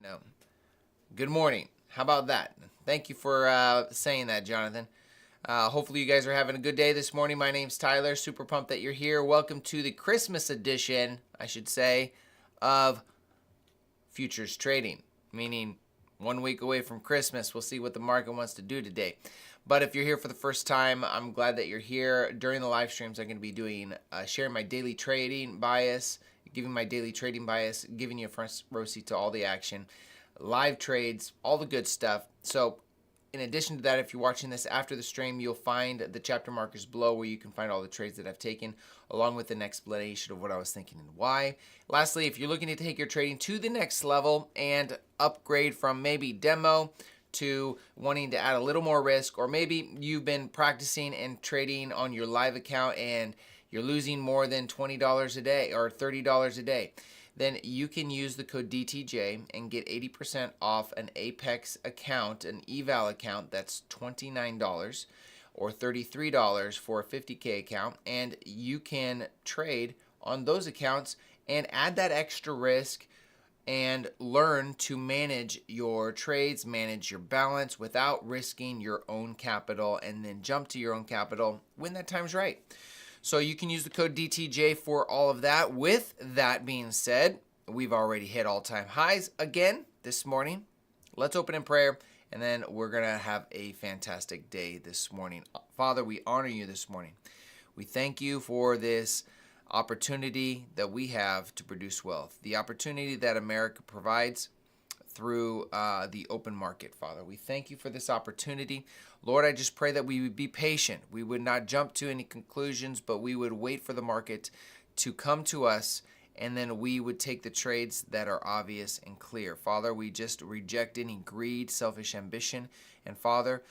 No. Good morning. How about that? Thank you for saying that, Jonathan. Hopefully you guys are having a good day this morning. My name's Tyler. Super pumped that you're here. Welcome to the Christmas edition, I should say, of futures trading, meaning 1 week away from Christmas. We'll see what the market wants to do today. But if you're here for the first time, I'm glad that you're here. During the live streams, I'm going to be doing sharing my daily trading bias, giving you a front row seat to all the action, live trades, all the good stuff. So in addition to that, if you're watching this after the stream, you'll find the chapter markers below where you can find all the trades that I've taken, along with an explanation of what I was thinking and why. Lastly, if you're looking to take your trading to the next level and upgrade from maybe demo to wanting to add a little more risk, or maybe you've been practicing and trading on your live account and you're losing more than $20 a day or $30 a day, then you can use the code DTJ and get 80% off an Apex account, an eval account that's $29 or $33 for a 50K account, and you can trade on those accounts and add that extra risk and learn to manage your trades, manage your balance without risking your own capital, and then jump to your own capital when that time's right. So you can use the code DTJ for all of that. With that being said, we've already hit all-time highs again this morning. Let's open in prayer, and then we're going to have a fantastic day this morning. Father, we honor you this morning. We thank you for this opportunity that we have to produce wealth, the opportunity that America provides through the open market, Father. We thank you for this opportunity. Lord, I just pray that we would be patient. We would not jump to any conclusions, but we would wait for the market to come to us, and then we would take the trades that are obvious and clear. Father, we just reject any greed, selfish ambition. And Father,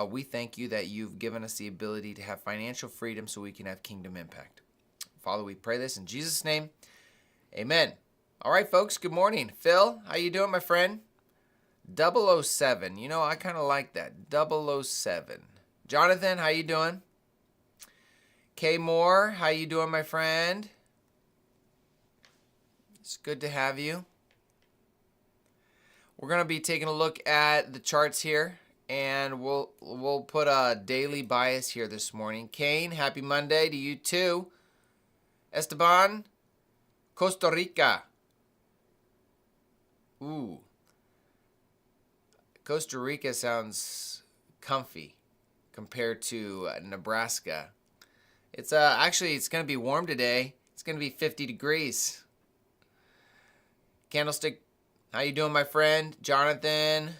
we thank you that you've given us the ability to have financial freedom so we can have kingdom impact. Father, we pray this in Jesus' name. Amen. All right, folks, good morning. Phil, how you doing, my friend? 007. You know, I kind of like that. 007. Jonathan, how you doing? K Moore, how you doing, my friend? It's good to have you. We're going to be taking a look at the charts here, and we'll put a daily bias here this morning. Kane, happy Monday to you too. Esteban, Costa Rica. Ooh. Costa Rica sounds comfy compared to Nebraska. It's actually it's going to be warm today. It's going to be 50 degrees. Candlestick, how you doing, my friend? Jonathan,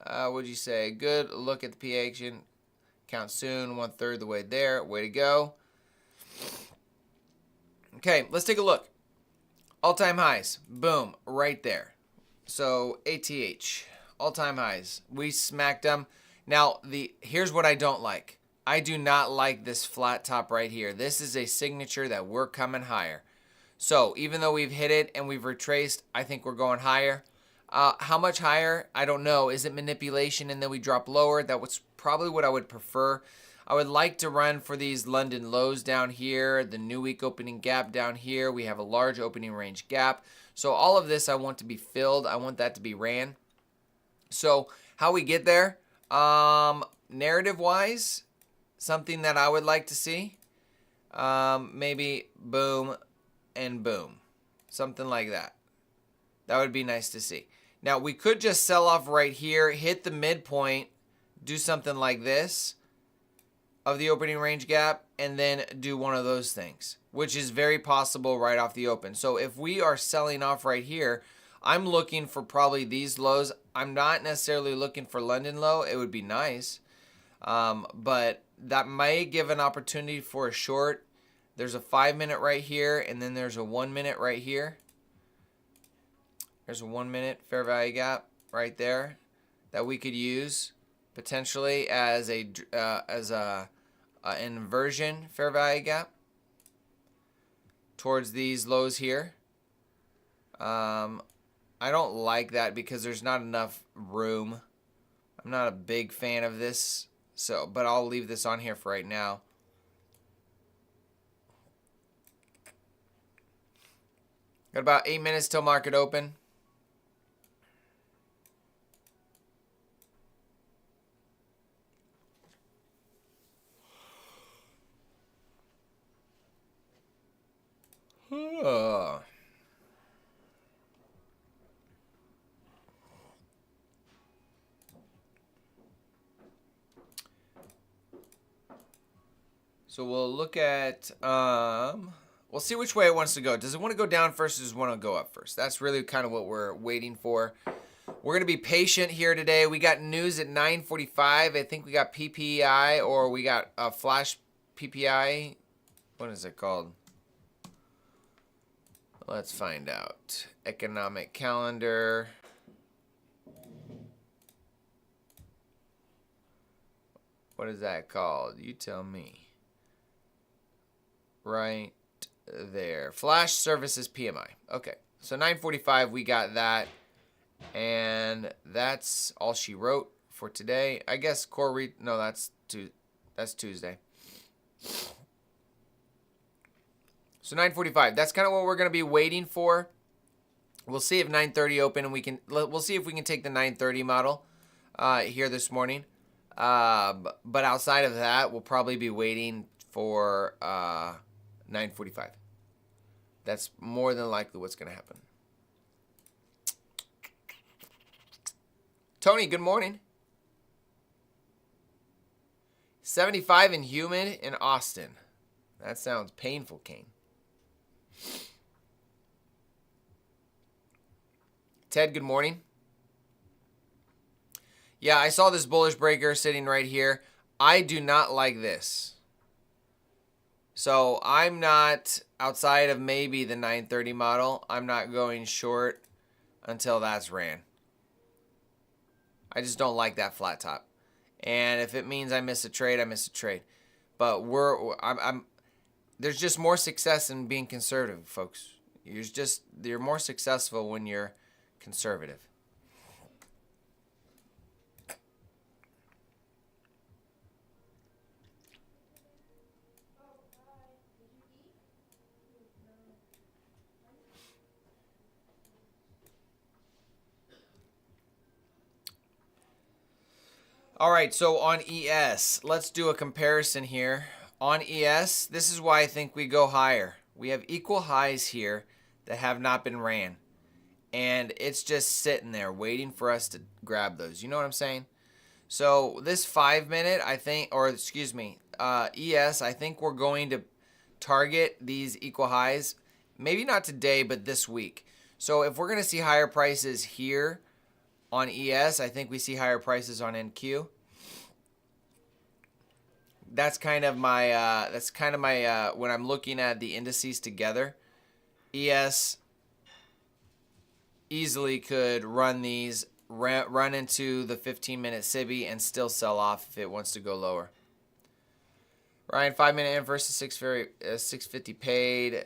what'd you say? Good look at the P action. Count soon, 1/3 the way there. Way to go. Okay, let's take a look. All-time highs. Boom, right there. So, ATH, all-time highs. We smacked them. Now, here's what I don't like. I do not like this flat top right here. This is a signature that we're coming higher. So, even though we've hit it and we've retraced, I think we're going higher. How much higher? I don't know. Is it manipulation and then we drop lower? That was probably what I would prefer. I would like to run for these London lows down here, the new week opening gap down here. We have a large opening range gap. So all of this I want to be filled. I want that to be ran. So how we get there, narrative-wise, something that I would like to see, maybe boom and boom, something like that. That would be nice to see. Now we could just sell off right here, hit the midpoint, do something like this of the opening range gap, and then do one of those things, which is very possible right off the open. So if we are selling off right here, I'm looking for probably these lows. I'm not necessarily looking for London low. It would be nice, but that may give an opportunity for a short. There's a 5-minute right here, and then there's a 1-minute right here. There's a 1-minute fair value gap right there that we could use potentially as an inversion fair value gap towards these lows here. I don't like that because there's not enough room. I'm not a big fan of this, but I'll leave this on here for right now. Got about 8 minutes till market open. So we'll look at, we'll see which way it wants to go. Does it want to go down first or does it want to go up first? That's really kind of what we're waiting for. We're going to be patient here today. We got news at 9:45. I think we got PPI or we got a flash PPI. What is it called? Let's find out. Economic calendar. What is that called? You tell me. Right there. Flash services PMI. Okay. So 9:45, we got that. And that's all she wrote for today. I guess core no, that's Tuesday. So 9:45. That's kind of what we're going to be waiting for. We'll see if 9:30 open and we'll see if we can take the 9:30 model here this morning. But outside of that, we'll probably be waiting for 9:45. That's more than likely what's going to happen. Tony, good morning. 75 and humid in Austin. That sounds painful, Kane. Ted, good morning. Yeah, I saw this bullish breaker sitting right here. I do not like this. So I'm not, outside of maybe the 930 model, I'm not going short until that's ran. I just don't like that flat top. And if it means I miss a trade, I miss a trade. But there's just more success in being conservative, folks. You're more successful when you're conservative. All right, so on ES, let's do a comparison here. On ES, this is why I think we go higher. We have equal highs here that have not been ran. And it's just sitting there waiting for us to grab those. You know what I'm saying? So this 5 minute, I think, or excuse me, ES, I think we're going to target these equal highs. Maybe not today, but this week. So if we're going to see higher prices here on ES, I think we see higher prices on NQ. That's kind of my when I'm looking at the indices together. ES easily could run these, run into the 15-minute SIBI and still sell off if it wants to go lower. Ryan, 5-minute in versus 650 paid.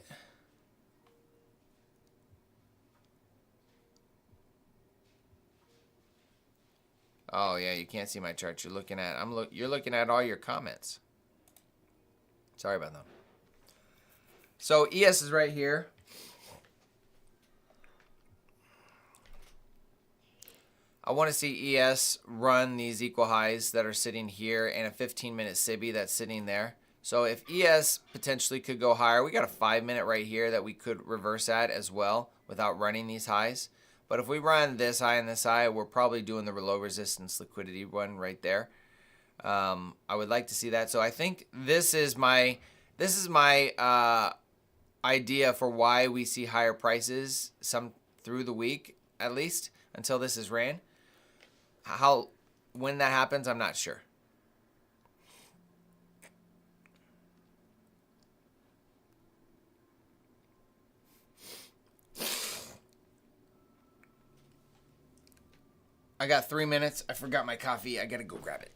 Oh yeah, you can't see my chart. You're looking at all your comments. Sorry about that. So ES is right here. I want to see ES run these equal highs that are sitting here and a 15-minute SIBI that's sitting there. So if ES potentially could go higher, we got a 5-minute right here that we could reverse at as well without running these highs. But if we run this high and this high, we're probably doing the low resistance liquidity one right there. I would like to see that. So I think this is my idea for why we see higher prices some through the week at least until this is ran. When that happens, I'm not sure. I got 3 minutes. I forgot my coffee. I gotta go grab it.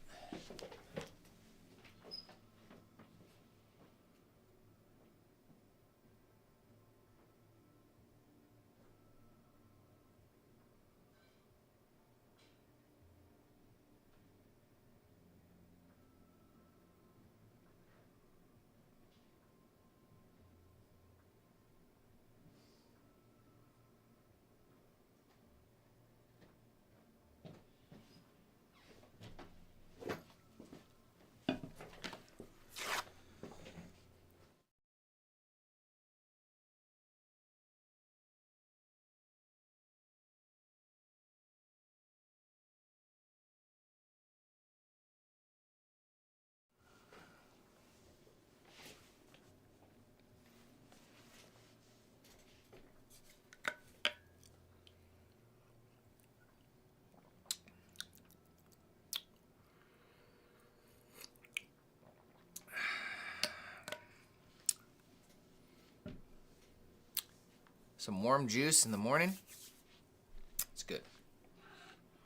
Some warm juice in the morning. It's good.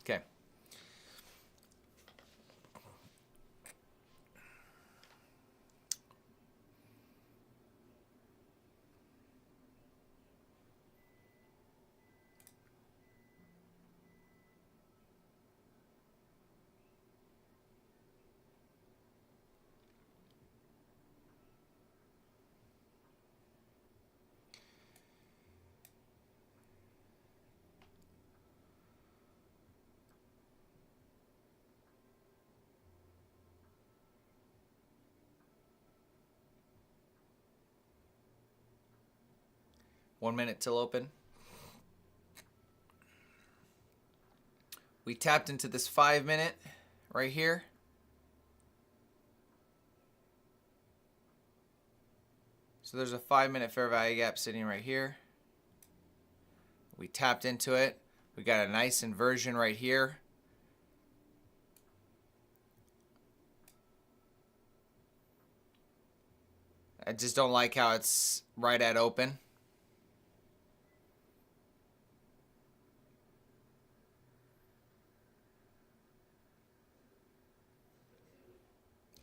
Okay. One minute till open. We tapped into this 5 minute right here. So there's a 5 minute fair value gap sitting right here. We tapped into it. We got a nice inversion right here. I just don't like how it's right at open.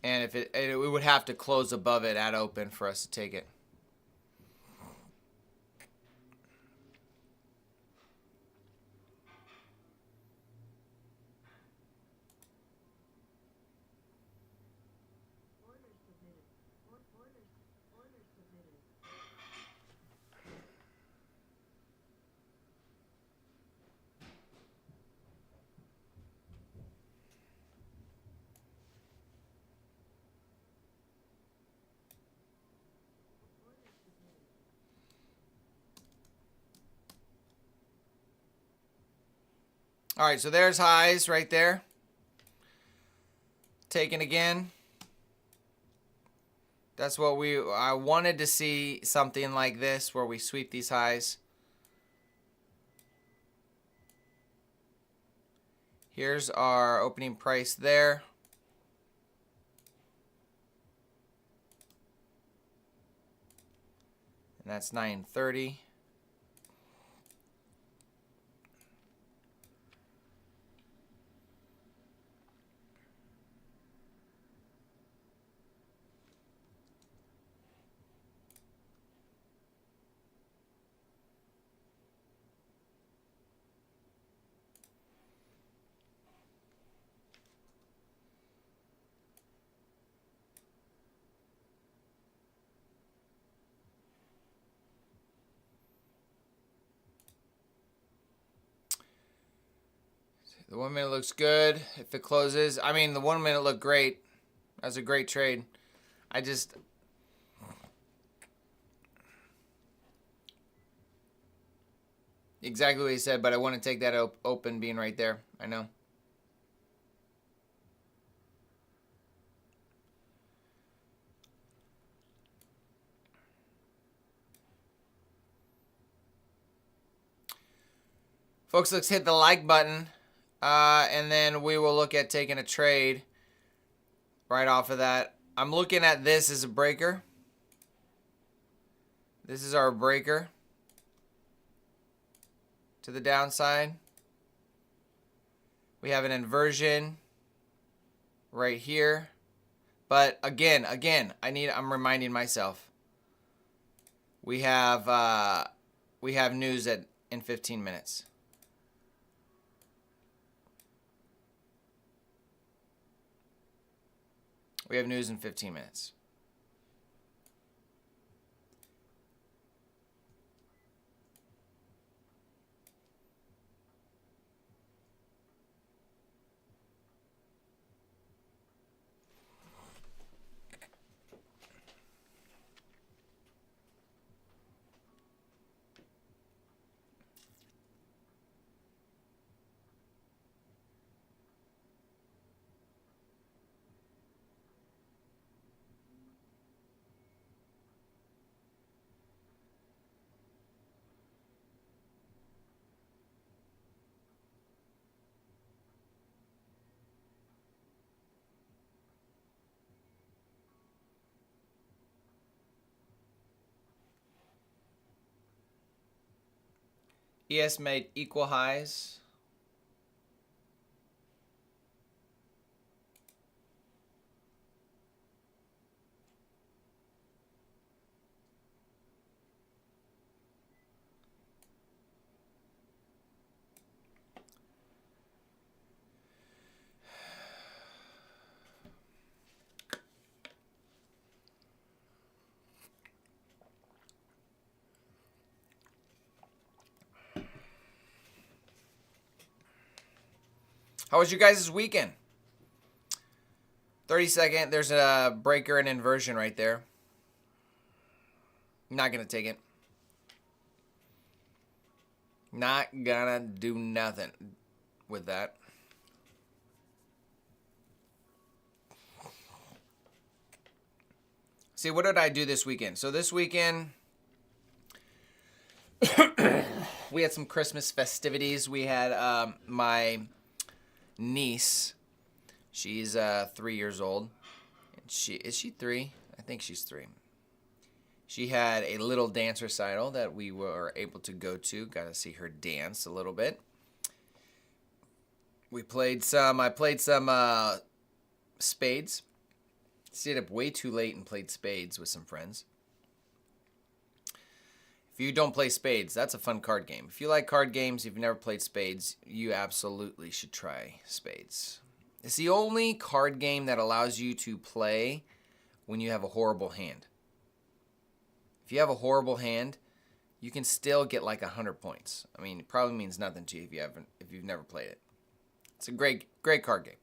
And if it would have to close above it at open for us to take it. All right, so there's highs right there. Taken again. That's what I wanted to see, something like this where we sweep these highs. Here's our opening price there. And that's 930. The 1 minute looks good if it closes. I mean, the 1 minute looked great. That's a great trade. I just... Exactly what he said, but I want to take that open being right there. I know. Folks, let's hit the like button. And then we will look at taking a trade right off of that. I'm looking at this as a breaker. This is our breaker to the downside. We have an inversion right here. But again, I'm reminding myself. We have news in 15 minutes. We have news in 15 minutes. ES made equal highs. How was your guys' weekend? 30-second. There's a breaker and inversion right there. Not going to take it. Not going to do nothing with that. See, what did I do this weekend? So this weekend, we had some Christmas festivities. We had my niece. She's 3 years old. And is she 3? I think she's 3. She had a little dance recital that we were able to go to. Got to see her dance a little bit. I played some spades. Stayed up way too late and played spades with some friends. If you don't play spades, that's a fun card game. If you like card games, if you've never played spades, you absolutely should try spades. It's the only card game that allows you to play when you have a horrible hand. If you have a horrible hand, you can still get like 100 points. I mean, it probably means nothing to you if you've never played it. It's a great card game.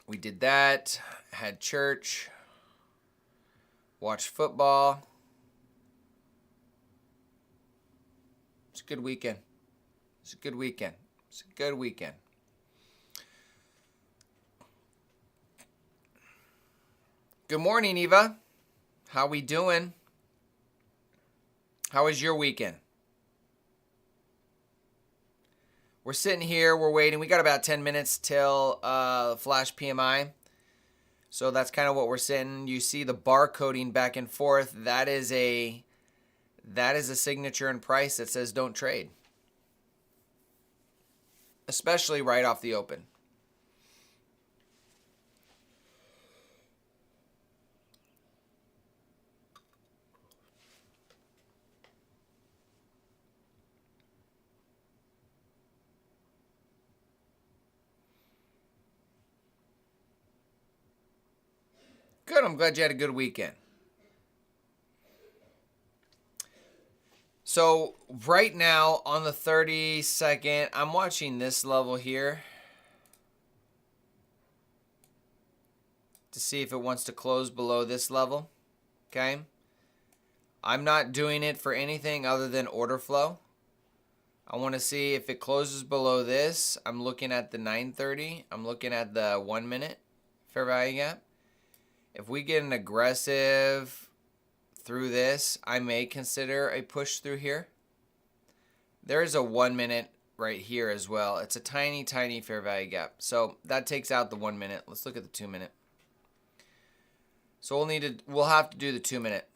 We did that, had church, watched football. It's a good weekend. It's a good weekend. It's a good weekend. Good morning, Eva. How we doing? How was your weekend? We're sitting here, we're waiting. We got about 10 minutes till flash PMI. So that's kind of what we're sitting. You see the bar coding back and forth. That is a signature and price that says don't trade. Especially right off the open. Good, I'm glad you had a good weekend. So right now on the 30-second, I'm watching this level here to see if it wants to close below this level, okay? I'm not doing it for anything other than order flow. I want to see if it closes below this. I'm looking at the 930. I'm looking at the 1 minute fair value gap. If we get an aggressive through this, I may consider a push through here. There is a 1 minute right here as well. It's a tiny fair value gap. So that takes out the 1 minute. Let's look at the 2 minute. So we'll have to do the 2 minute.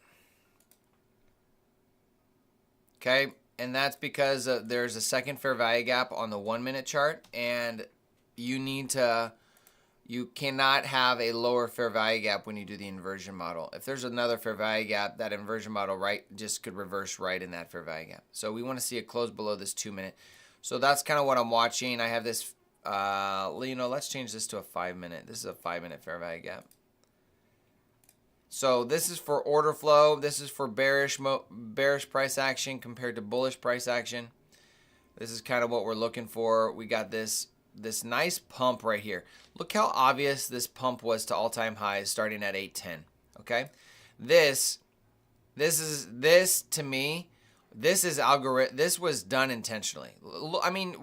Okay, and that's because there's a second fair value gap on the 1 minute chart, and you cannot have a lower fair value gap when you do the inversion model. If there's another fair value gap, that inversion model just could reverse right in that fair value gap. So we want to see it close below this 2 minute. So that's kind of what I'm watching. I have this, let's change this to a 5 minute. This is a 5 minute fair value gap. So this is for order flow. This is for bearish price action compared to bullish price action. This is kind of what we're looking for. We got this nice pump right here. Look how obvious this pump was to all-time highs starting at 810. Okay, this to me, this is algorithm. This was done intentionally. I mean,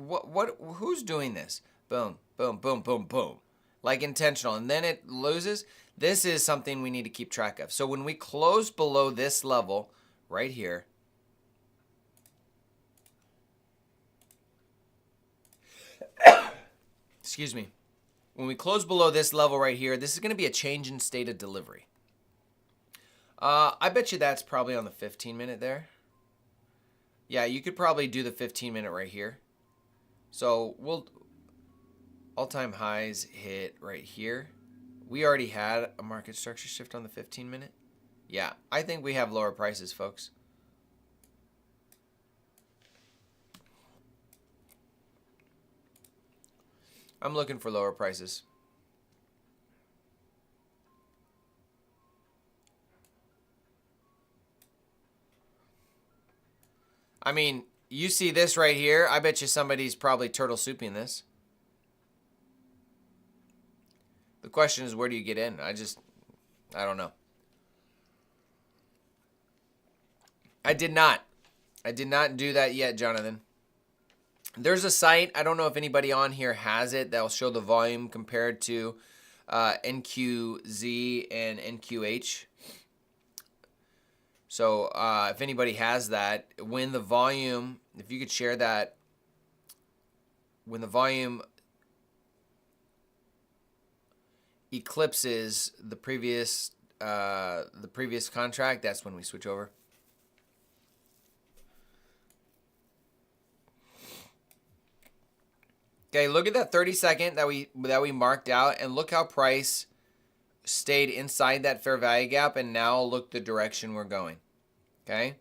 who's doing this? Boom, boom, boom, boom, boom, like intentional, and then it loses. This is something we need to keep track of. So when we close below this level right here, excuse me, when we close below this level right here, this is going to be a change in state of delivery. I bet you that's probably on the 15 minute there. Yeah, you could probably do the 15-minute right here. So we'll all-time highs hit right here. We already had a market structure shift on the 15-minute. Yeah, I think we have lower prices, folks. I'm looking for lower prices. I mean, you see this right here. I bet you somebody's probably turtle souping this. The question is, where do you get in? I don't know. I did not do that yet, Jonathan. There's a site, I don't know if anybody on here has it, that'll show the volume compared to NQZ and NQH. So if anybody has that, when the volume, if you could share that, when the volume eclipses the previous contract, that's when we switch over. Okay, look at that 30-second that we marked out, and look how price stayed inside that fair value gap, and now look the direction we're going. Okay,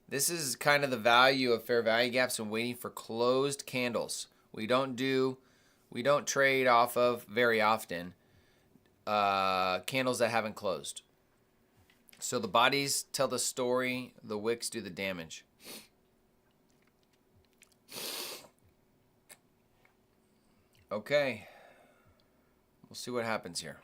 this is kind of the value of fair value gaps and waiting for closed candles. We don't trade off of very often candles that haven't closed. So the bodies tell the story, the wicks do the damage. Okay, we'll see what happens here.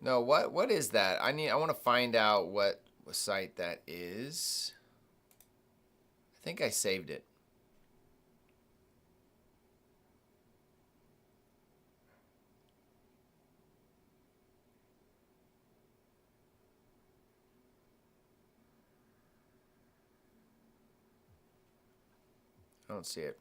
No, what is that? I want to find out what site that is. I think I saved it. I don't see it.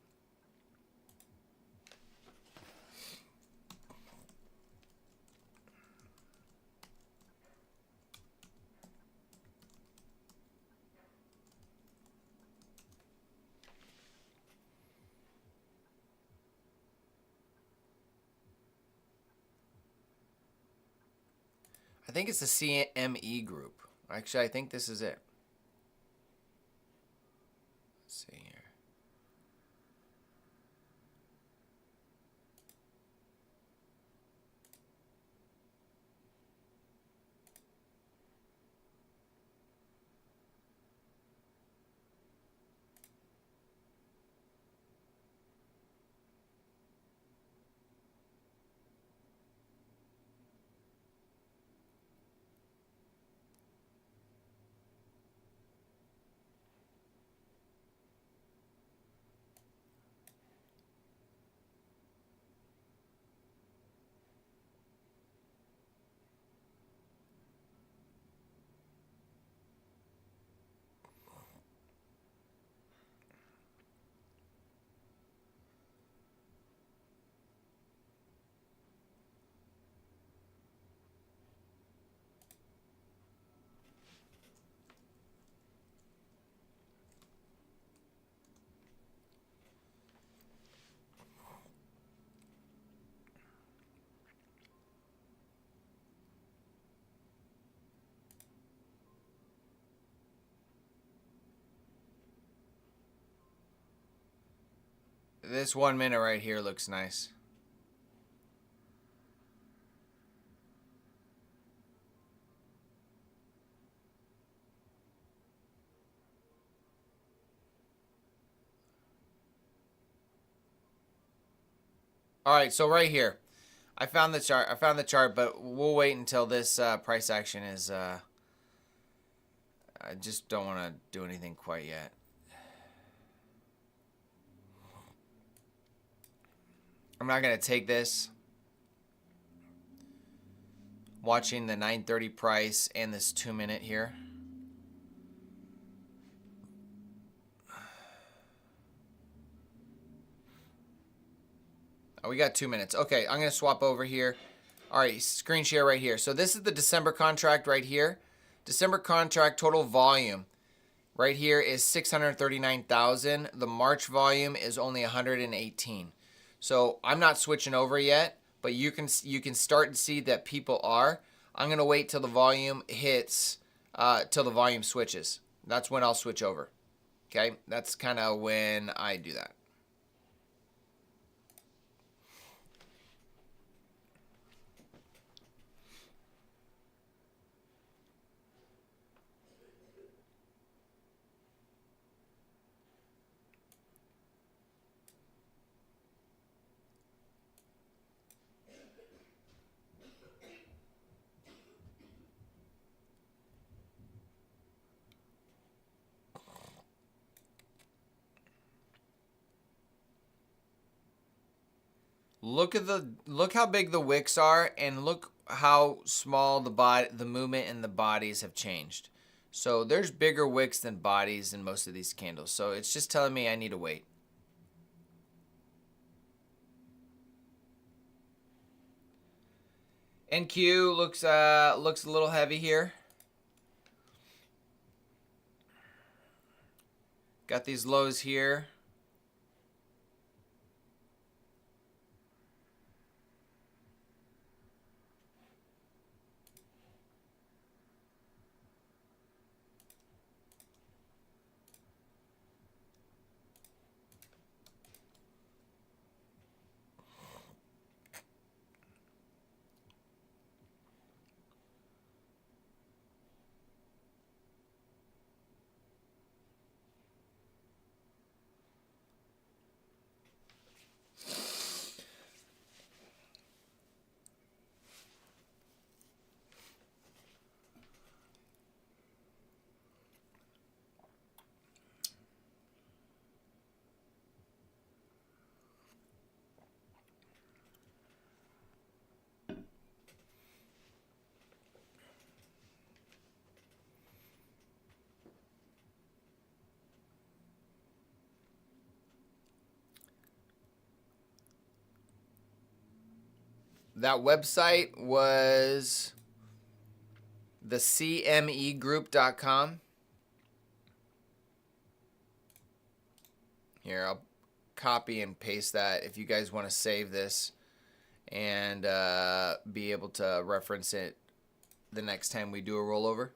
I think it's the CME group. Actually, I think this is it. Let's see here. This 1 minute right here looks nice. All right, so right here, I found the chart, but we'll wait until this price action is. I just don't want to do anything quite yet. I'm not going to take this. Watching the 930 price and this 2 minute here. Oh, we got 2 minutes. Okay, I'm going to swap over here. All right, screen share right here. So this is the December contract right here. December contract total volume right here is 639,000. The March volume is only 118. So I'm not switching over yet, but you can start to see that people are. I'm gonna wait till the volume hits, till the volume switches. That's when I'll switch over. Okay, that's kind of when I do that. Look how big the wicks are, and look how small the movement and the bodies have changed. So there's bigger wicks than bodies in most of these candles. So it's just telling me I need to wait. NQ looks a little heavy here. Got these lows here. That website was the cmegroup.com. Here, I'll copy and paste that if you guys want to save this and be able to reference it the next time we do a rollover.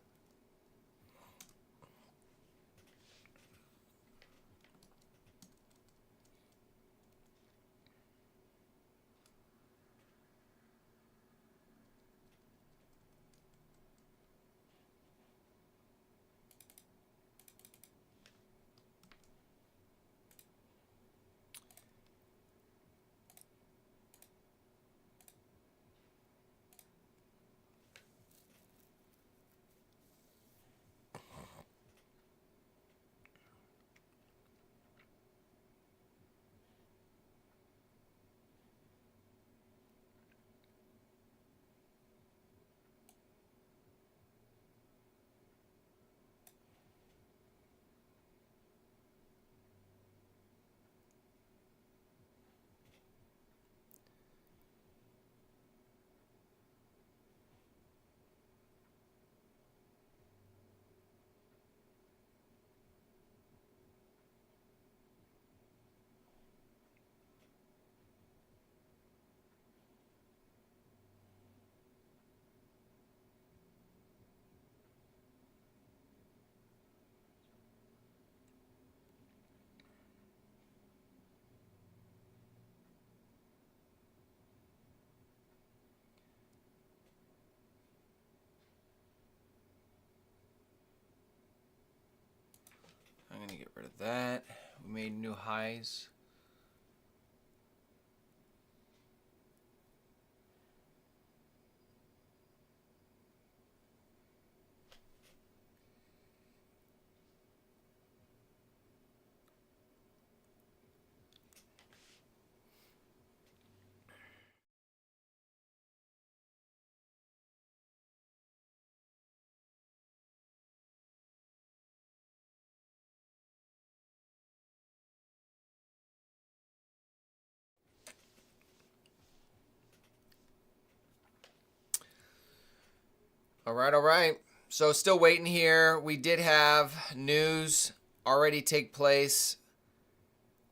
I'm going to get rid of that. We made new highs. All right, all right. So still waiting here. We did have news already took place,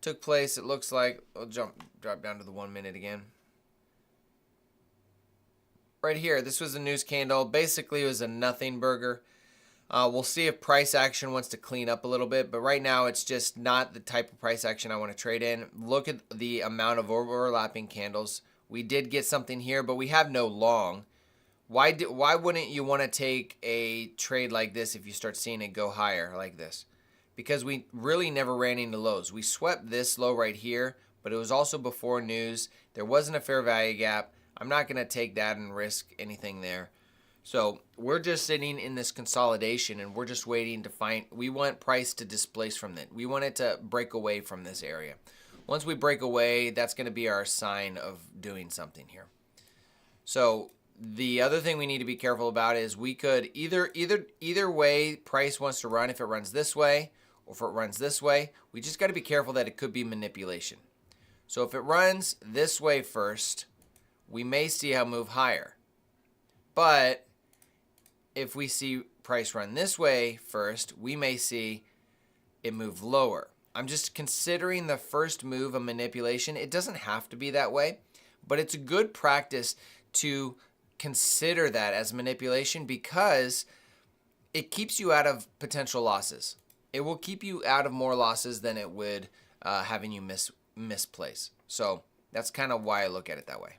it looks like. I'll drop down to the 1 minute again. Right here, this was a news candle. Basically, it was a nothing burger. We'll see if price action wants to clean up a little bit, but right now it's just not the type of price action I want to trade in. Look at the amount of overlapping candles. We did get something here, but we have no long. Why wouldn't you want to take a trade like this if you start seeing it go higher like this? Because we really never ran into lows. We swept this low right here, but it was also before news. There wasn't a fair value gap. I'm not going to take that and risk anything there. So we're just sitting in this consolidation, and we're just waiting to find. We want price to displace from it. We want it to break away from this area. Once we break away, that's going to be our sign of doing something here. So the other thing we need to be careful about is we could either way price wants to run. If it runs this way or if it runs this way, we just got to be careful that it could be manipulation. So if it runs this way first, we may see how move higher. But if we see price run this way first, we may see it move lower. I'm just considering the first move a manipulation. It doesn't have to be that way, but it's a good practice to consider that as manipulation because it keeps you out of potential losses. It will keep you out of more losses than it would having you misplace. So that's kind of why I look at it that way.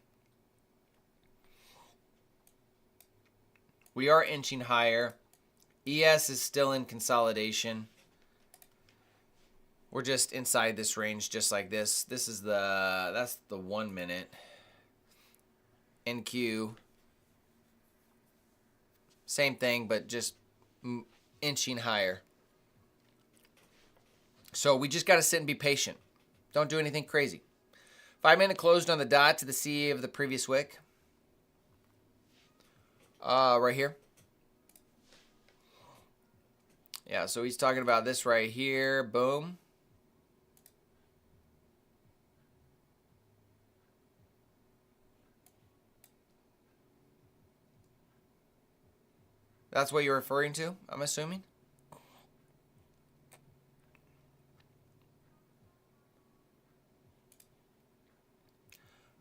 We are inching higher. ES is still in consolidation. We're just inside this range just like this. That's the 1 minute. NQ. Same thing, but just inching higher. So we just got to sit and be patient. Don't do anything crazy. 5 minute closed on the dot to the CA of the previous wick. Right here. Yeah, so he's talking about this right here. Boom. That's what you're referring to, I'm assuming?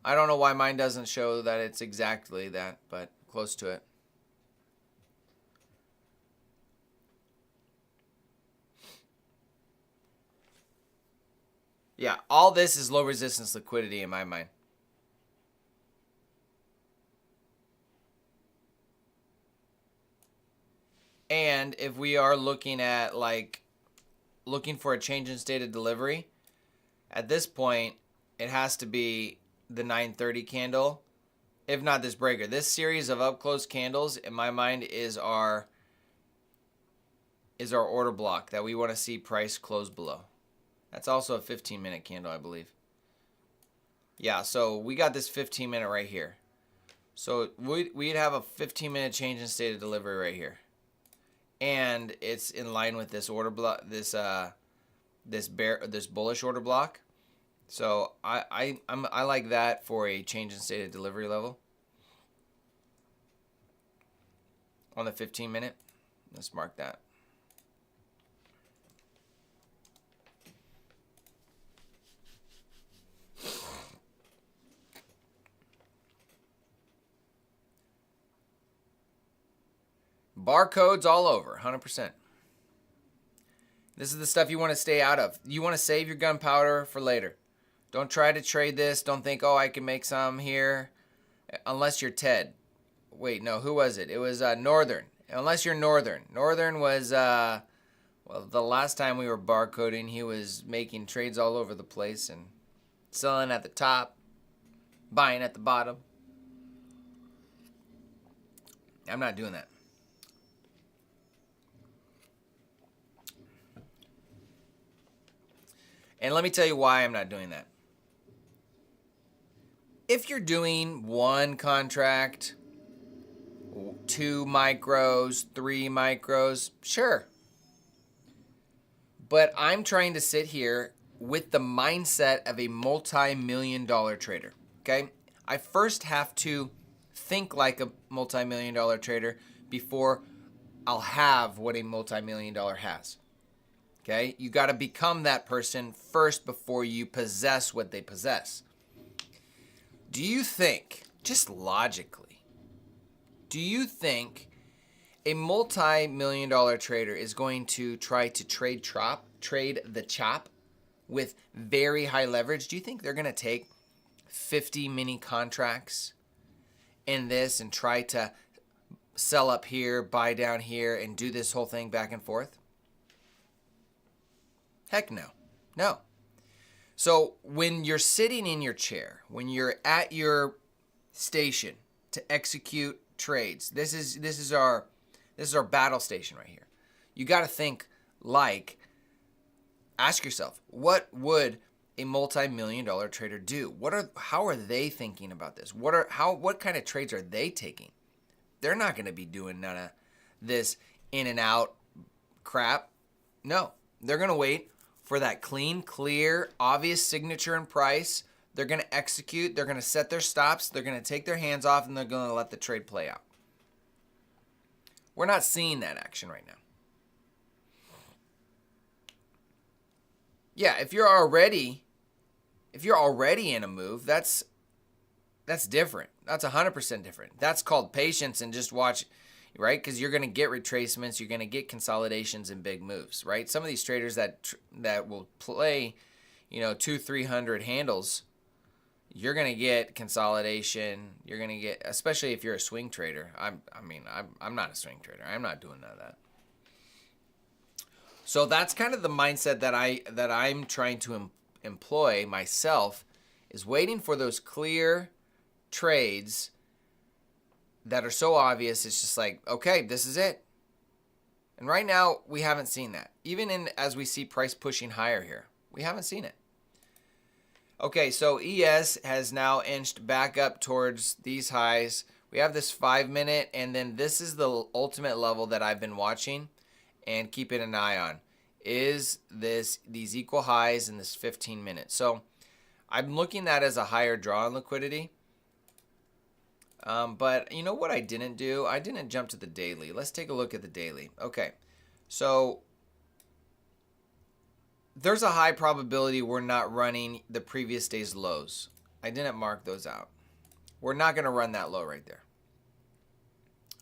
I don't know why mine doesn't show that it's exactly that, but close to it. Yeah, all this is low resistance liquidity in my mind. And if we are looking at looking for a change in state of delivery, at this point, it has to be the 930 candle, if not this breaker. This series of up close candles, in my mind, is our order block that we want to see price close below. That's also a 15-minute candle, I believe. Yeah, so we got this 15-minute right here. So we'd have a 15-minute change in state of delivery right here. And it's in line with this order block, this bullish order block. So I like that for a change in state of delivery level. On the 15-minute, let's mark that. Barcodes all over, 100%. This is the stuff you want to stay out of. You want to save your gunpowder for later. Don't try to trade this. Don't think, oh, I can make some here. Unless you're Ted. Wait, no, who was it? It was Northern. Unless you're Northern. Northern was, well, the last time we were barcoding, he was making trades all over the place and selling at the top, buying at the bottom. I'm not doing that. And let me tell you why I'm not doing that. If you're doing one contract, 2 micros, 3 micros, sure. But I'm trying to sit here with the mindset of a multi-million-dollar trader, okay? I first have to think like a multi-million-dollar trader before I'll have what a multi-million dollar has. Okay? You got to become that person first before you possess what they possess. Do you think, just logically, do you think a multi-million dollar trader is going to try to trade the chop with very high leverage? Do you think they're going to take 50 mini contracts in this and try to sell up here, buy down here, and do this whole thing back and forth? Heck no. No. So when you're sitting in your chair, when you're at your station to execute trades, this is our battle station right here. You got to think like, ask yourself, what would a multi-million dollar trader do? How are they thinking about this? What kind of trades are they taking? They're not going to be doing none of this in and out crap. No, they're going to wait for that clean, clear, obvious signature and price. They're going to execute. They're going to set their stops. They're going to take their hands off, and they're going to let the trade play out. We're not seeing that action right now. Yeah, if you're already in a move, that's different. That's 100% different. That's called patience and just watch, right? Because you're going to get retracements, you're going to get consolidations and big moves, right? Some of these traders that will play, 200-300 handles, you're going to get consolidation. You're going to get, especially if you're a swing trader. I'm not a swing trader. I'm not doing none of that. So that's kind of the mindset that I'm trying to employ myself, is waiting for those clear trades that are so obvious. It's just like, okay, this is it. And right now we haven't seen that. Even as we see price pushing higher here, we haven't seen it. Okay, so ES has now inched back up towards these highs. We have this 5-minute, and then this is the ultimate level that I've been watching and keeping an eye on, is these equal highs in this 15 minutes. So I'm looking at as a higher draw on liquidity. But you know what I didn't do? I didn't jump to the daily. Let's take a look at the daily. Okay, so there's a high probability we're not running the previous day's lows. I didn't mark those out. We're not going to run that low right there.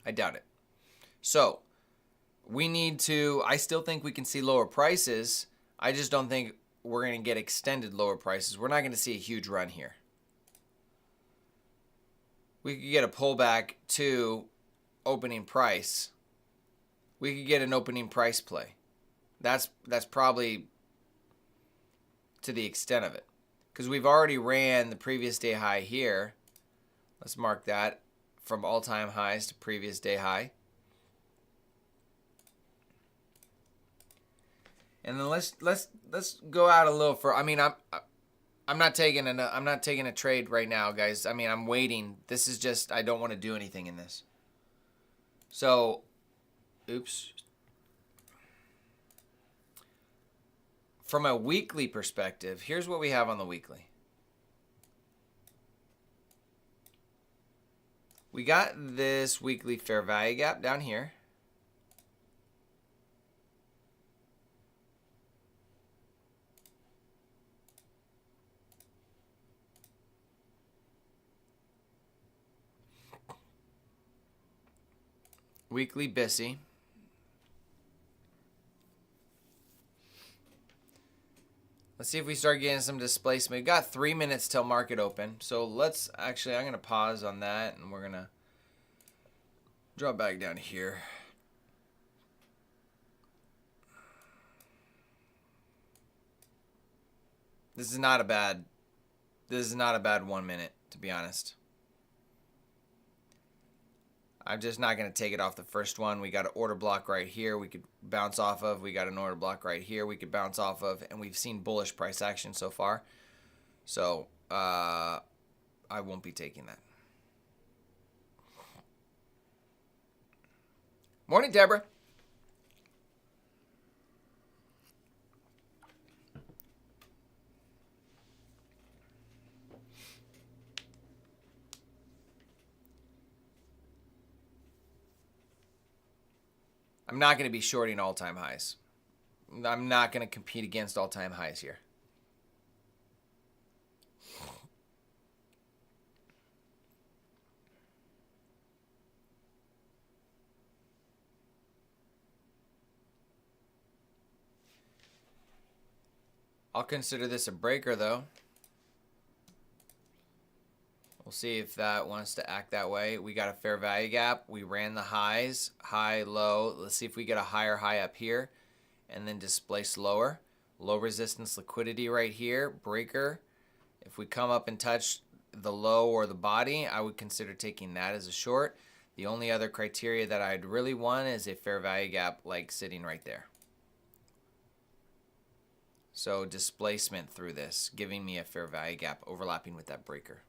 I doubt it. So we need to, I still think we can see lower prices. I just don't think we're going to get extended lower prices. We're not going to see a huge run here. We could get a pullback to opening price. We could get an opening price play. That's probably to the extent of it, because we've already ran the previous day high here. Let's mark that from all-time highs to previous day high. And then let's go out a little further. I mean, I'm not taking a trade right now, guys. I mean, I'm waiting. This is just, I don't want to do anything in this. So, oops. From a weekly perspective, here's what we have on the weekly. We got this weekly fair value gap down here. Weekly BISI. Let's see if we start getting some displacement. We've got 3 minutes till market open. So let's actually, I'm going to pause on that, and we're going to drop back down here. This is not a bad 1 minute, to be honest. I'm just not going to take it off the first one. We got an order block right here we could bounce off of. We got an order block right here we could bounce off of. And we've seen bullish price action so far. So I won't be taking that. Morning, Deborah. I'm not going to be shorting all-time highs. I'm not going to compete against all-time highs here. I'll consider this a breaker, though. We'll see if that wants to act that way. We got a fair value gap. We ran the highs, high, low. Let's see if we get a higher high up here and then displace lower. Low resistance liquidity right here, breaker. If we come up and touch the low or the body, I would consider taking that as a short. The only other criteria that I'd really want is a fair value gap like sitting right there. So displacement through this, giving me a fair value gap overlapping with that breaker.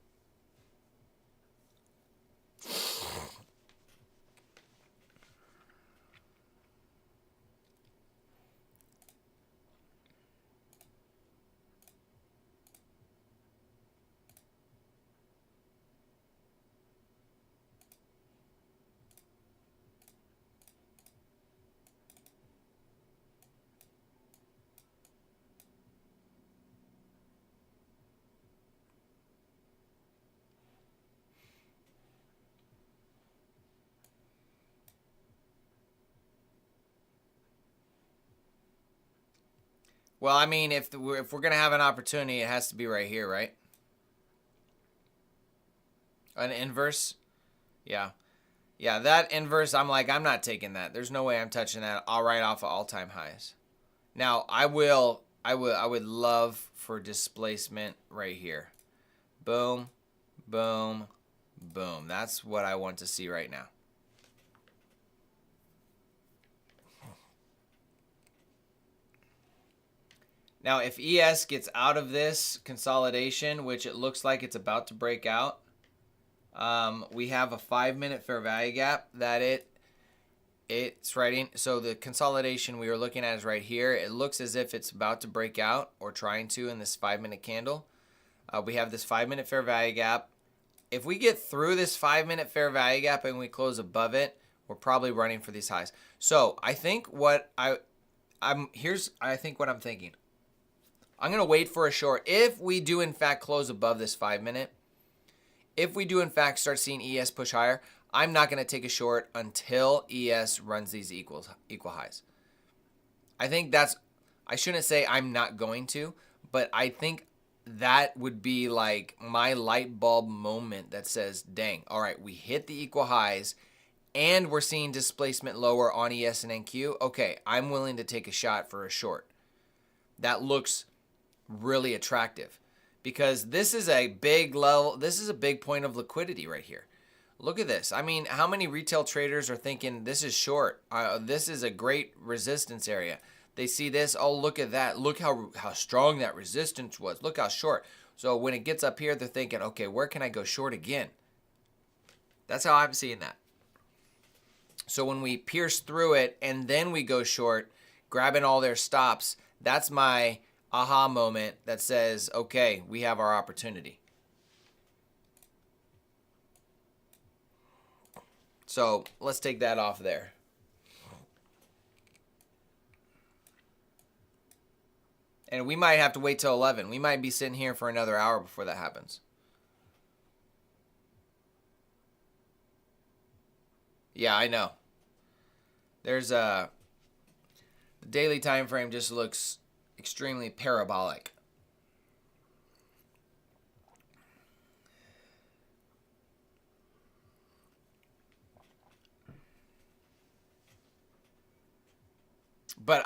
Well, I mean, if we're going to have an opportunity, it has to be right here, right? An inverse? Yeah. Yeah, that inverse, I'm not taking that. There's no way I'm touching that right off of all-time highs. Now, I would love for displacement right here. Boom, boom, boom. That's what I want to see right now. Now, if ES gets out of this consolidation, which it looks like it's about to break out, we have a 5-minute fair value gap that it's right in. So the consolidation we were looking at is right here. It looks as if it's about to break out or trying to in this 5-minute candle. We have this 5-minute fair value gap. If we get through this 5-minute fair value gap and we close above it, we're probably running for these highs. So I think what I think what I'm thinking. I'm going to wait for a short. If we do, in fact, close above this 5-minute, if we do, in fact, start seeing ES push higher, I'm not going to take a short until ES runs these equal highs. I think I shouldn't say I'm not going to, but I think that would be like my light bulb moment that says, dang, all right, we hit the equal highs and we're seeing displacement lower on ES and NQ. Okay, I'm willing to take a shot for a short. That looks really attractive because this is a big level. This is a big point of liquidity right here. Look at this. I mean, how many retail traders are thinking this is short? This is a great resistance area. They see this. Oh, look at that. Look how strong that resistance was. Look how short. So when it gets up here, they're thinking, okay, where can I go short again? That's how I'm seeing that. So when we pierce through it and then we go short, grabbing all their stops, that's my aha moment that says, okay, we have our opportunity. So let's take that off there. And we might have to wait till 11. We might be sitting here for another hour before that happens. Yeah, I know. There's the daily time frame just looks extremely parabolic. But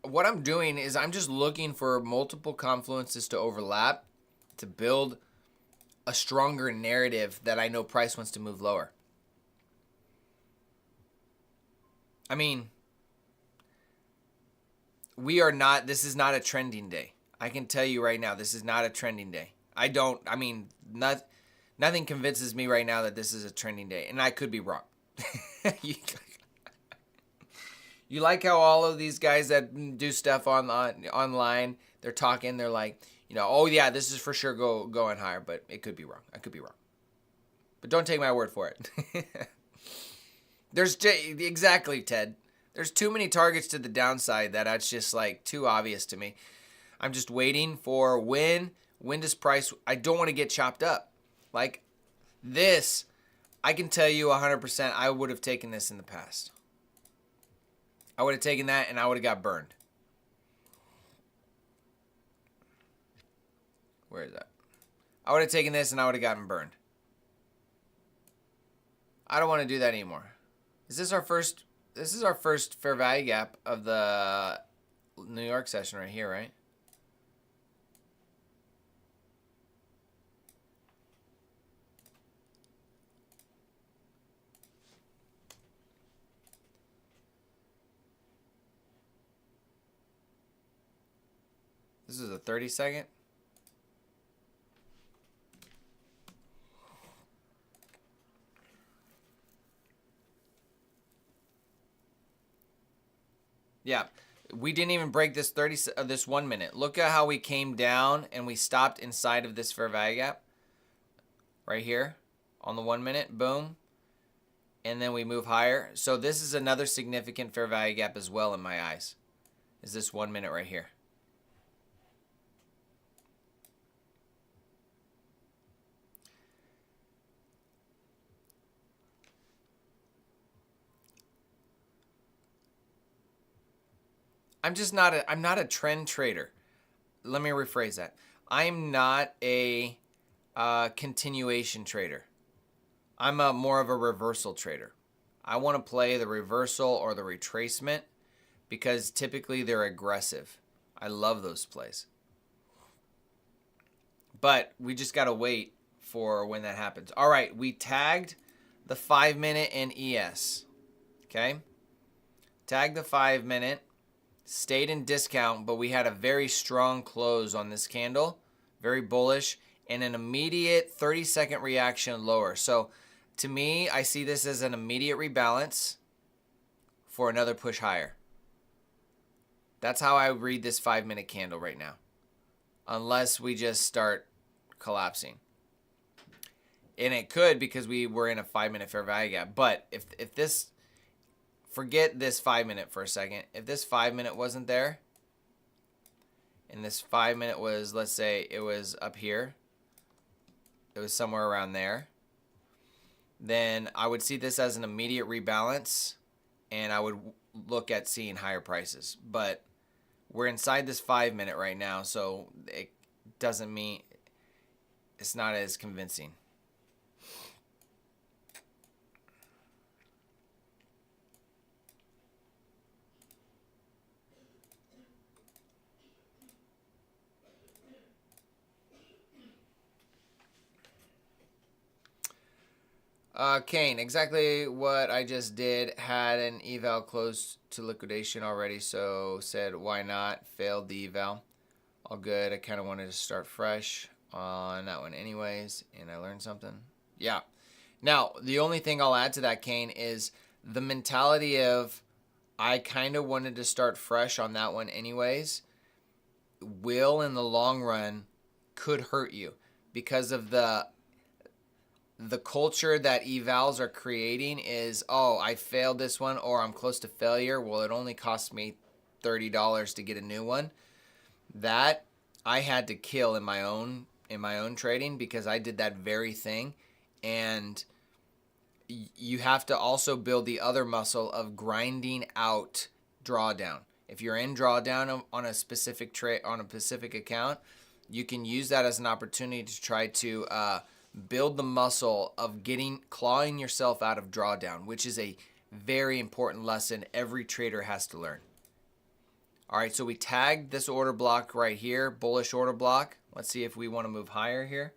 what I'm doing is I'm just looking for multiple confluences to overlap to build a stronger narrative that I know price wants to move lower. I mean, this is not a trending day. I can tell you right now, this is not a trending day. Nothing convinces me right now that this is a trending day, and I could be wrong. You like how all of these guys that do stuff online, they're talking, they're like, oh yeah, this is for sure going higher, but it could be wrong. I could be wrong. But don't take my word for it. Exactly, Ted. There's too many targets to the downside that's just like too obvious to me. I'm just waiting for when does price, I don't want to get chopped up. Like this, I can tell you 100% I would have taken this in the past. I would have taken that and I would have got burned. Where is that? I would have taken this and I would have gotten burned. I don't want to do that anymore. Is this our first? This is our first fair value gap of the New York session right here, right? This is a 30-second. Yeah, we didn't even break this this 1 minute. Look at how we came down and we stopped inside of this fair value gap right here on the 1 minute. Boom. And then we move higher. So this is another significant fair value gap as well in my eyes. Is this 1 minute right here. I'm not a trend trader. Let me rephrase that. I'm not a continuation trader. I'm more of a reversal trader. I want to play the reversal or the retracement because typically they're aggressive. I love those plays. But we just got to wait for when that happens. All right, we tagged the 5 minute in ES. Okay? Tagged the 5 minute. Stayed in discount, but we had a very strong close on this candle. Very bullish. And an immediate 30-second reaction lower. So to me, I see this as an immediate rebalance for another push higher. That's how I read this 5 minute candle right now. Unless we just start collapsing. And it could because we were in a 5 minute fair value gap. But if this... Forget this 5 minute for a second. If this 5 minute wasn't there, and this 5 minute was, let's say it was up here, it was somewhere around there, then I would see this as an immediate rebalance, and I would look at seeing higher prices. But we're inside this 5 minute right now, so it doesn't mean it's not as convincing. Kane, exactly what I just did. Had an eval close to liquidation already, so said why not? Failed the eval. All good. I kind of wanted to start fresh on that one anyways, and I learned something. Yeah. Now, the only thing I'll add to that, Kane, is the mentality of I kind of wanted to start fresh on that one anyways will in the long run could hurt you because of the culture that evals are creating is, oh, I failed this one or I'm close to failure. Well, it only cost me $30 to get a new one. That I had to kill in my own trading because I did that very thing. And you have to also build the other muscle of grinding out drawdown. If you're in drawdown on a specific trade on a specific account, you can use that as an opportunity to try to build the muscle of clawing yourself out of drawdown, which is a very important lesson every trader has to learn. All right, so we tagged this order block right here, bullish order block. Let's see if we want to move higher here.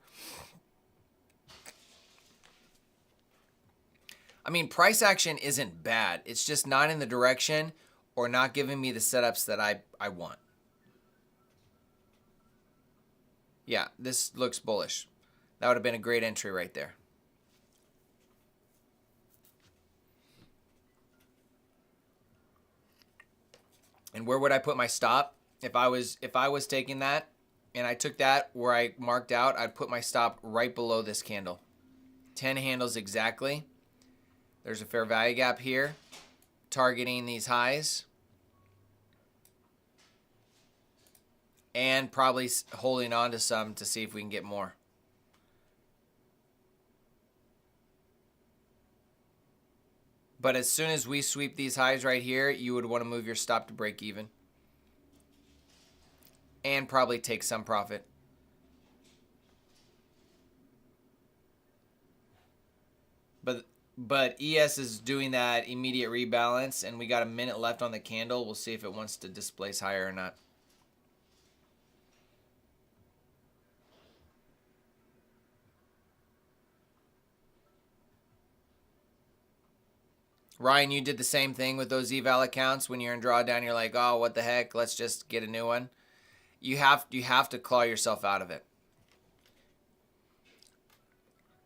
I mean, price action isn't bad. It's just not in the direction or not giving me the setups that I want. Yeah, this looks bullish. That would have been a great entry right there. And where would I put my stop? If I was taking that and I took that where I marked out, I'd put my stop right below this candle. 10 handles exactly. There's a fair value gap here. targeting these highs. And probably holding on to some to see if we can get more. But as soon as we sweep these highs right here, you would want to move your stop to break even. And probably take some profit. But ES is doing that immediate rebalance, and we got a minute left on the candle. We'll see if it wants to displace higher or not. Ryan, you did the same thing with those eval accounts. When you're in drawdown, you're like, oh, what the heck? Let's just get a new one. You have to claw yourself out of it.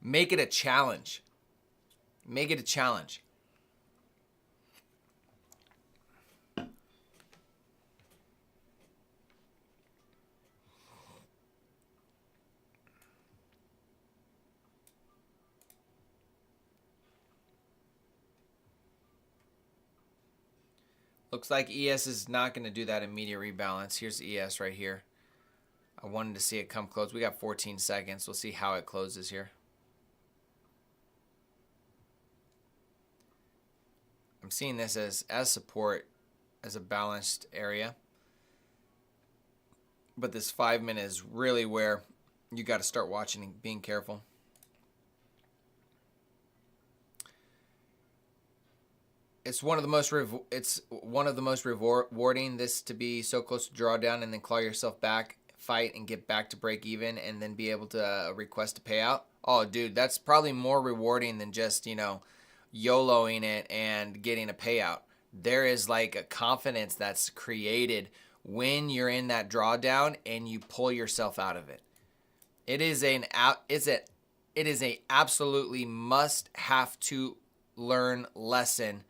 Make it a challenge. Make it a challenge. Looks like ES is not going to do that immediate rebalance. Here's ES right here. I wanted to see it come close. We got 14 seconds. We'll see how it closes here. I'm seeing this as support, as a balanced area. But this 5 minute is really where you got to start watching and being careful. It's one of the most rewarding this to be so close to drawdown and then claw yourself back, fight and get back to break even, and then be able to request a payout. Oh, dude, that's probably more rewarding than just, you know, YOLOing it and getting a payout. There is like a confidence that's created when you're in that drawdown and you pull yourself out of it. It is a absolutely must have to learn lesson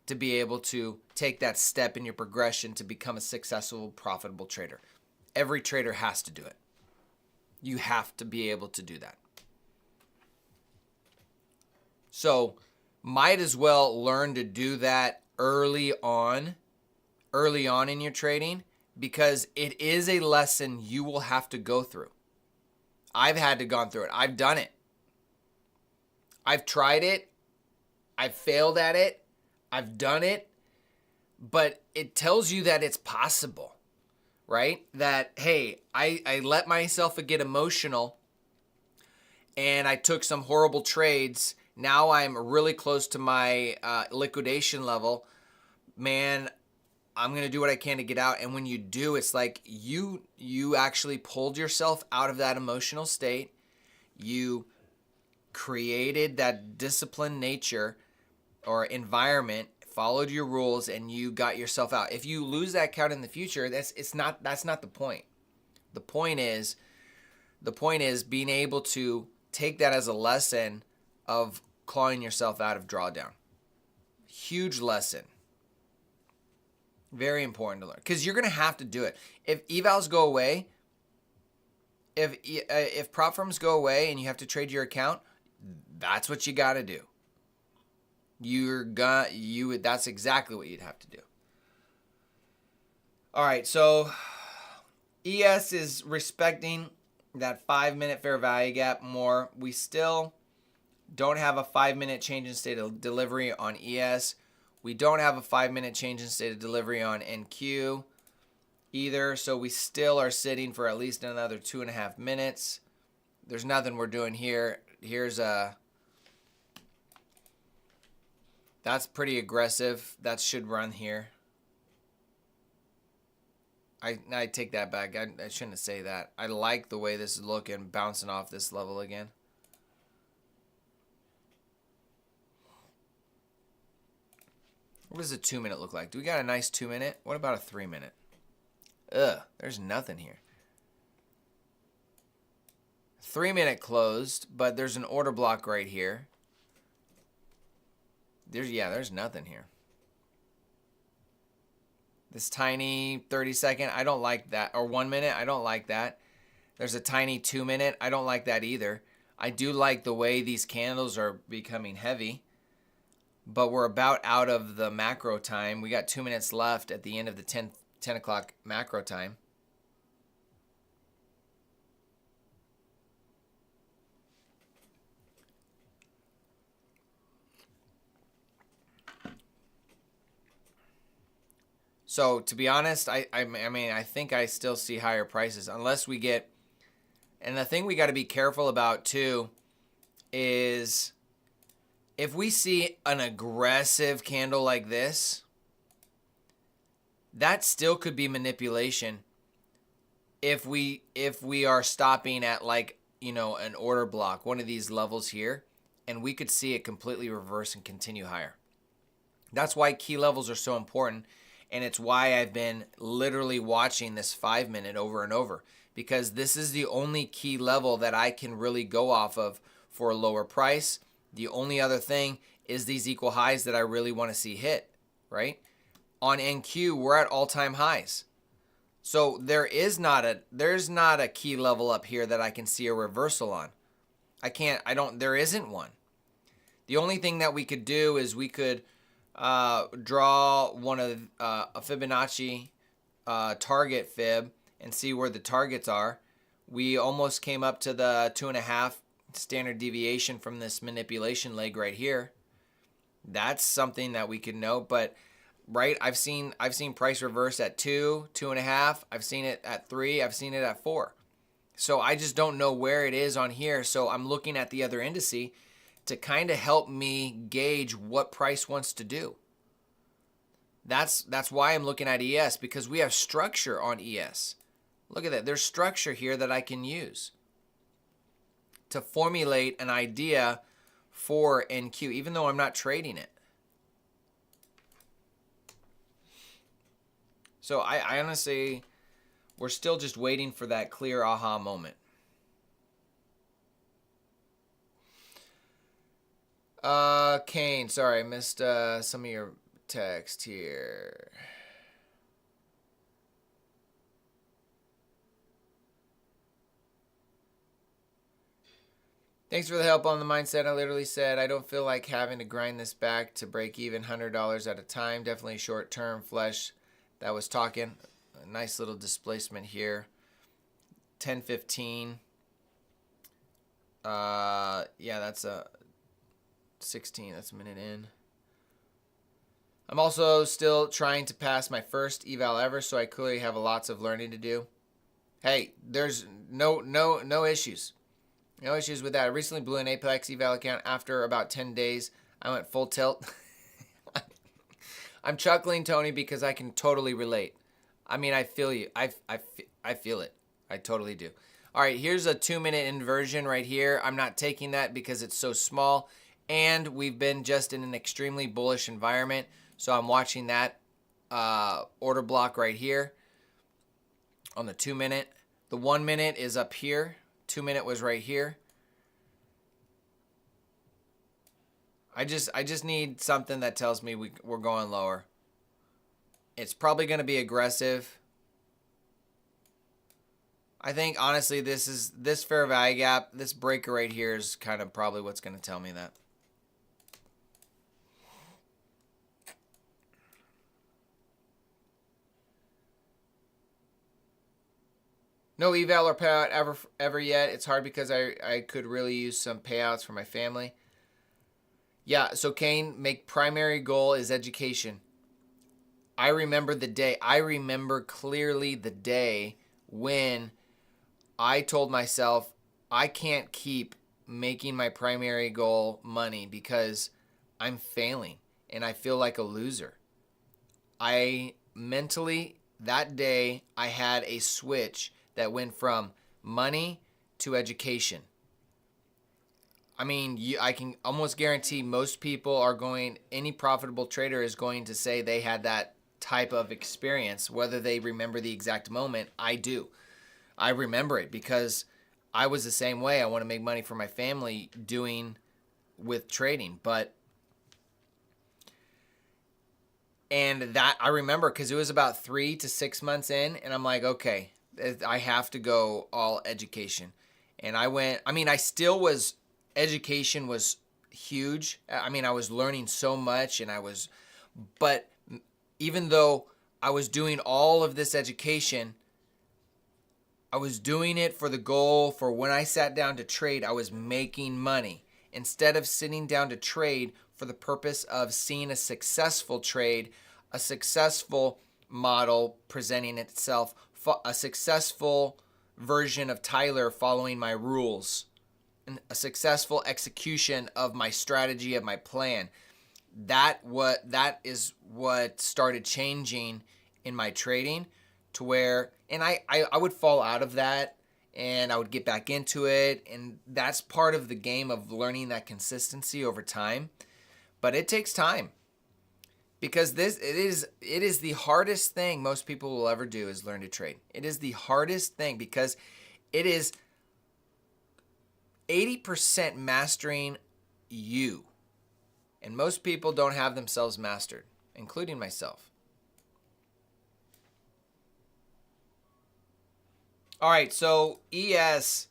to be able to take that step in your progression to become a successful, profitable trader. Every trader has to do it. You have to be able to do that. So, might as well learn to do that early on in your trading, because it is a lesson you will have to go through. I've had to go through it. I've done it. I've tried it. I've failed at it. I've done it, but it tells you that it's possible, right? That, hey, I let myself get emotional and I took some horrible trades. Now I'm really close to my liquidation level. Man, I'm going to do what I can to get out. And when you do, it's like you actually pulled yourself out of that emotional state. You created that disciplined nature or environment, followed your rules, and you got yourself out. If you lose that account in the future, that's not the point. The point is being able to take that as a lesson of clawing yourself out of drawdown. Huge lesson. Very important to learn, because you're going to have to do it. If evals go away, if prop firms go away and you have to trade your account, that's what you got to do. That's exactly what you'd have to do. All right, so ES is respecting that 5 minute fair value gap more. We still don't have a 5 minute change in state of delivery on ES. We don't have a 5 minute change in state of delivery on NQ either. So we still are sitting for at least another 2.5 minutes. There's nothing we're doing here. That's pretty aggressive. That should run here. I take that back. I shouldn't say that. I like the way this is looking, bouncing off this level again. What does a 2 minute look like? Do we got a nice 2 minute? What about a 3 minute? Ugh, there's nothing here. 3 minute closed, but there's an order block right here. There's nothing here. This tiny 30-second, I don't like that. Or 1 minute, I don't like that. There's a tiny 2 minute, I don't like that either. I do like the way these candles are becoming heavy, but we're about out of the macro time. We got 2 minutes left at the end of the 10 o'clock macro time. So to be honest, I mean, I think I still see higher prices unless we get, and the thing we got to be careful about too is if we see an aggressive candle like this, that still could be manipulation if we are stopping at, like, you know, an order block, one of these levels here, and we could see it completely reverse and continue higher. That's why key levels are so important. And it's why I've been literally watching this 5 minute over and over, because this is the only key level that I can really go off of for a lower price. The only other thing is these equal highs that I really want to see hit, right? On NQ, we're at all-time highs. So there's not a key level up here that I can see a reversal on. There isn't one. The only thing that we could do is we could draw one of a Fibonacci target fib and see where the targets are. We almost came up to the 2.5 standard deviation from this manipulation leg right here. That's something that we could note. But right, I've seen price reverse at 2, 2.5. I've seen it at 3. I've seen it at 4. So I just don't know where it is on here. So I'm looking at the other indice to kind of help me gauge what price wants to do. That's why I'm looking at ES, because we have structure on ES. Look at that. There's structure here that I can use to formulate an idea for NQ, even though I'm not trading it. So I honestly, we're still just waiting for that clear aha moment. Kane, sorry, I missed some of your text here. Thanks for the help on the mindset. I literally said I don't feel like having to grind this back to break even $100 at a time. Definitely short term flesh. That was talking. A nice little displacement here. 10.15. Yeah, that's a 16. That's a minute in. I'm also still trying to pass my first eval ever, so I clearly have lots of learning to do. Hey, there's no issues. No issues with that. I recently blew an Apex eval account after about 10 days. I went full tilt. I'm chuckling, Tony, because I can totally relate. I mean, I feel you. I feel it. I totally do. All right, here's a 2-minute inversion right here. I'm not taking that because it's so small, and we've been just in an extremely bullish environment. So I'm watching that order block right here on the 2-minute. The 1 minute is up here. 2 minute was right here. I just need something that tells me we're going lower. It's probably going to be aggressive. I think honestly this fair value gap, this breaker right here is kind of probably what's going to tell me that. No eval or payout ever yet. It's hard because I could really use some payouts for my family. Yeah, so Kane, make primary goal is education. I remember the day. I remember clearly the day when I told myself I can't keep making my primary goal money because I'm failing and I feel like a loser. I mentally, that day, I had a switch that went from money to education. I mean, I can almost guarantee most people are going, any profitable trader is going to say they had that type of experience, whether they remember the exact moment. I do. I remember it because I was the same way. I want to make money for my family doing with trading, and that I remember because it was about 3 to 6 months in, and I'm like, okay, I have to go all education. And I went, I mean, I still was, education was huge. I mean, I was learning so much, but even though I was doing all of this education, I was doing it for the goal for when I sat down to trade, I was making money. Instead of sitting down to trade for the purpose of seeing a successful trade, a successful model presenting itself, a successful version of Tyler following my rules, and a successful execution of my strategy, of my plan. That is what started changing in my trading, to where, and I would fall out of that and I would get back into it, and that's part of the game of learning that consistency over time. But it takes time, because it is the hardest thing most people will ever do, is learn to trade. It is the hardest thing, because it is 80% mastering you. And most people don't have themselves mastered, including myself. All right, so ES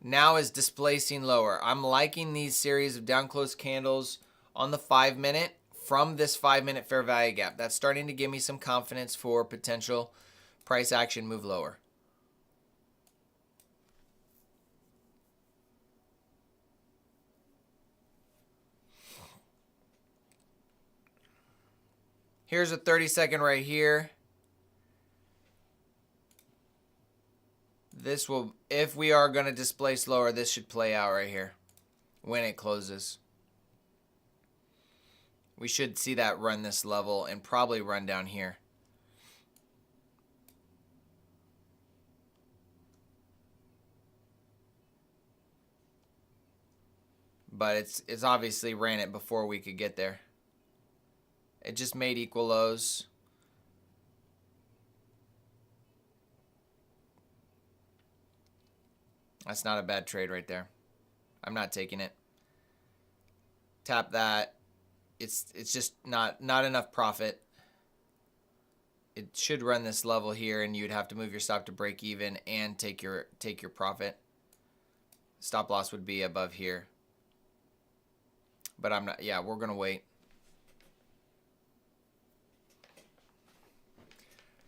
now is displacing lower. I'm liking these series of down close candles on the 5-minute from this 5-minute fair value gap. That's starting to give me some confidence for potential price action move lower. Here's a 30-second right here. This will, if we are going to displace lower, this should play out right here when it closes. We should see that run this level and probably run down here. But it's obviously ran it before we could get there. It just made equal lows. That's not a bad trade right there. I'm not taking it. Tap that. It's just not enough profit. It should run this level here, and you'd have to move your stop to break even and take your profit. Stop loss would be above here. But I'm not. Yeah, we're gonna wait.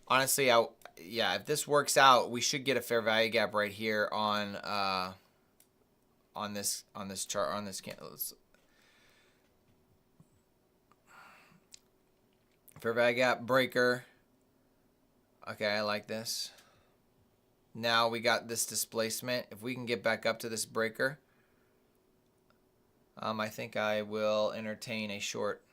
Honestly, yeah, if this works out, we should get a fair value gap right here on this chart, on this candle. Fair value gap breaker. Okay, I like this. Now we got this displacement. If we can get back up to this breaker, I think I will entertain a short.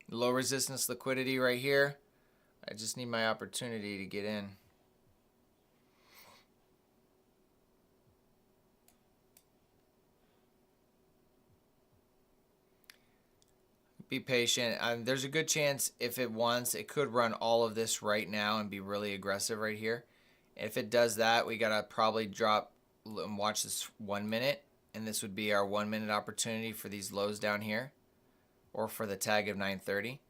Low resistance liquidity right here. I just need my opportunity to get in. Be patient. There's a good chance if it wants, it could run all of this right now and be really aggressive right here. If it does that, we gotta probably drop and watch this 1 minute, and this would be our 1 minute opportunity for these lows down here, or for the tag of 930.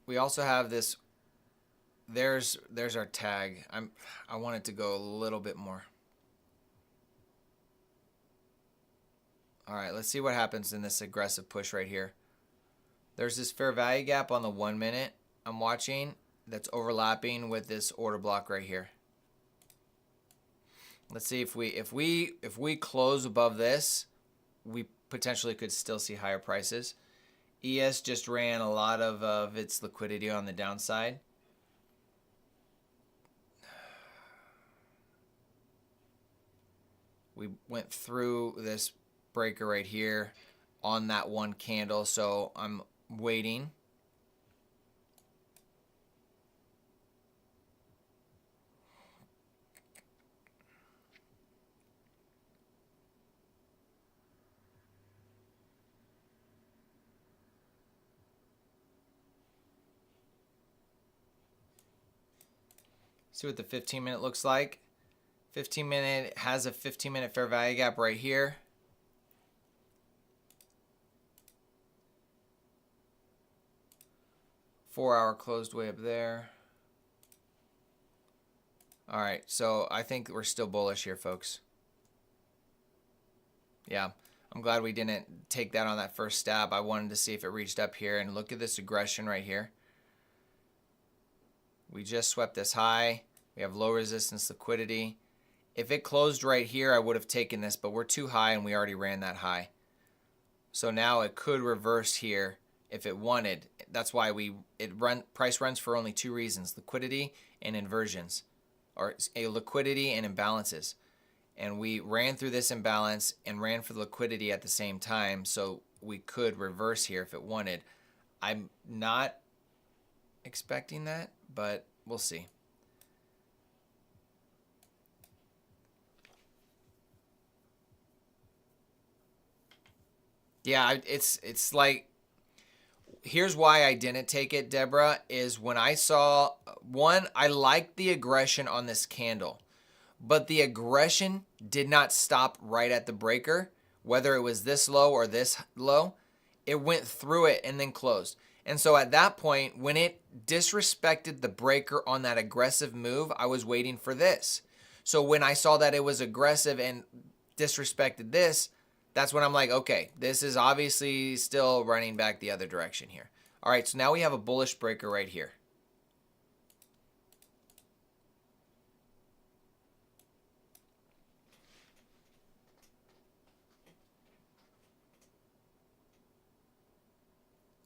We also have this. There's our tag. I want it to go a little bit more. All right, let's see what happens in this aggressive push right here. There's this fair value gap on the 1 minute I'm watching that's overlapping with this order block right here. Let's see if we close above this, we potentially could still see higher prices. ES just ran a lot of its liquidity on the downside. We went through this breaker right here on that one candle, so I'm waiting. See what the 15-minute looks like. 15-minute has a 15-minute fair value gap right here. Four-hour closed way up there. All right, so I think we're still bullish here, folks. Yeah, I'm glad we didn't take that on that first stab. I wanted to see if it reached up here, and look at this aggression right here. We just swept this high. We have low resistance liquidity. If it closed right here, I would have taken this, but we're too high and we already ran that high. So now it could reverse here if it wanted. That's why price runs for only two reasons: liquidity and inversions, or a liquidity and imbalances. And we ran through this imbalance and ran for the liquidity at the same time, so we could reverse here if it wanted. I'm not expecting that, but we'll see. Yeah, it's like, here's why I didn't take it, Deborah, is when I saw, one, I liked the aggression on this candle, but the aggression did not stop right at the breaker, whether it was this low or this low. It went through it and then closed. And so at that point, when it disrespected the breaker on that aggressive move, I was waiting for this. So when I saw that it was aggressive and disrespected this, that's when I'm like, okay, this is obviously still running back the other direction here. All right, so now we have a bullish breaker right here.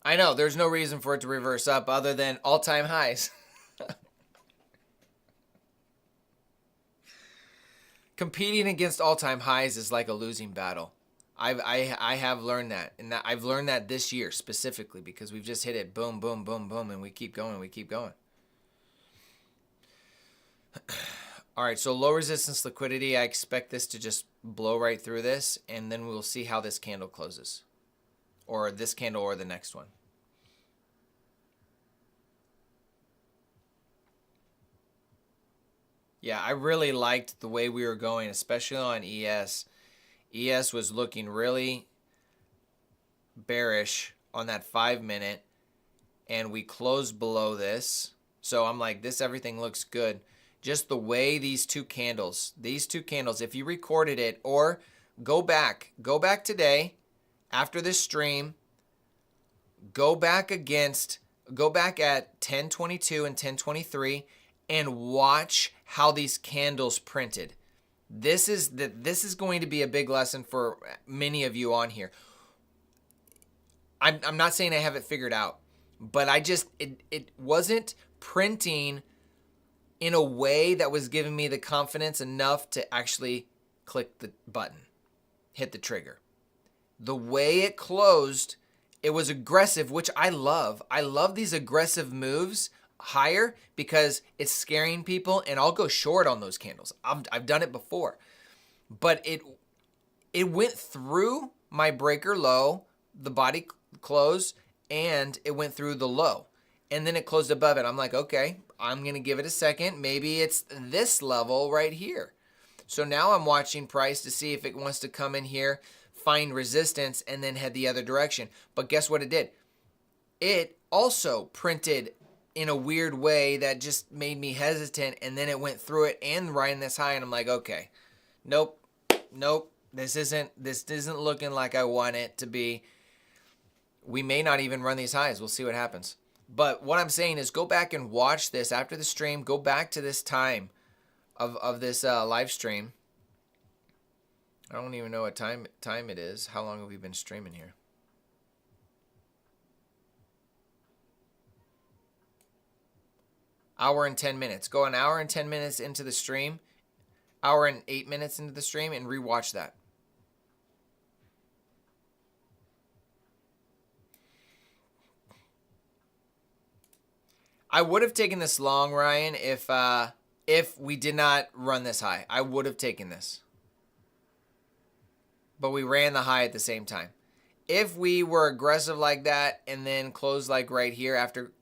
I know, there's no reason for it to reverse up other than all-time highs. Competing against all-time highs is like a losing battle. I have learned that, and I've learned that this year specifically because we've just hit it boom, boom, boom, boom, and we keep going, we keep going. All right, so low resistance liquidity, I expect this to just blow right through this, and then we'll see how this candle closes, or this candle or the next one. Yeah, I really liked the way we were going, especially on ES. ES was looking really bearish on that 5-minute, and we closed below this. So I'm like, everything looks good. Just the way these two candles, if you recorded it, or go back today after this stream, go back at 10:22 and 10:23 and watch how these candles printed. This is going to be a big lesson for many of you on here. I'm not saying I have it figured out, but it wasn't printing in a way that was giving me the confidence enough to actually click the button, hit the trigger. The way it closed, it was aggressive, which I love. I love these aggressive moves higher because it's scaring people, and I'll go short on those candles. I've done it before, but it went through my breaker low, the body close, and it went through the low, and then it closed above it. I'm like, okay, I'm gonna give it a second. Maybe it's this level right here. So now I'm watching price to see if it wants to come in here, find resistance, and then head the other direction. But guess what it did? It also printed in a weird way that just made me hesitant, and then it went through it and right in this high, and I'm like, okay, nope, this isn't looking like I want it to be. We may not even run these highs. We'll see what happens. But what I'm saying is, go back and watch this after the stream. Go back to this time of this live stream. I don't even know what time it is. How long have we been streaming here? Hour and 10 minutes. Go an hour and 10 minutes into the stream, hour and 8 minutes into the stream, and rewatch that. I would have taken this long, Ryan, if we did not run this high. I would have taken this. But we ran the high at the same time. If we were aggressive like that and then closed like right here after,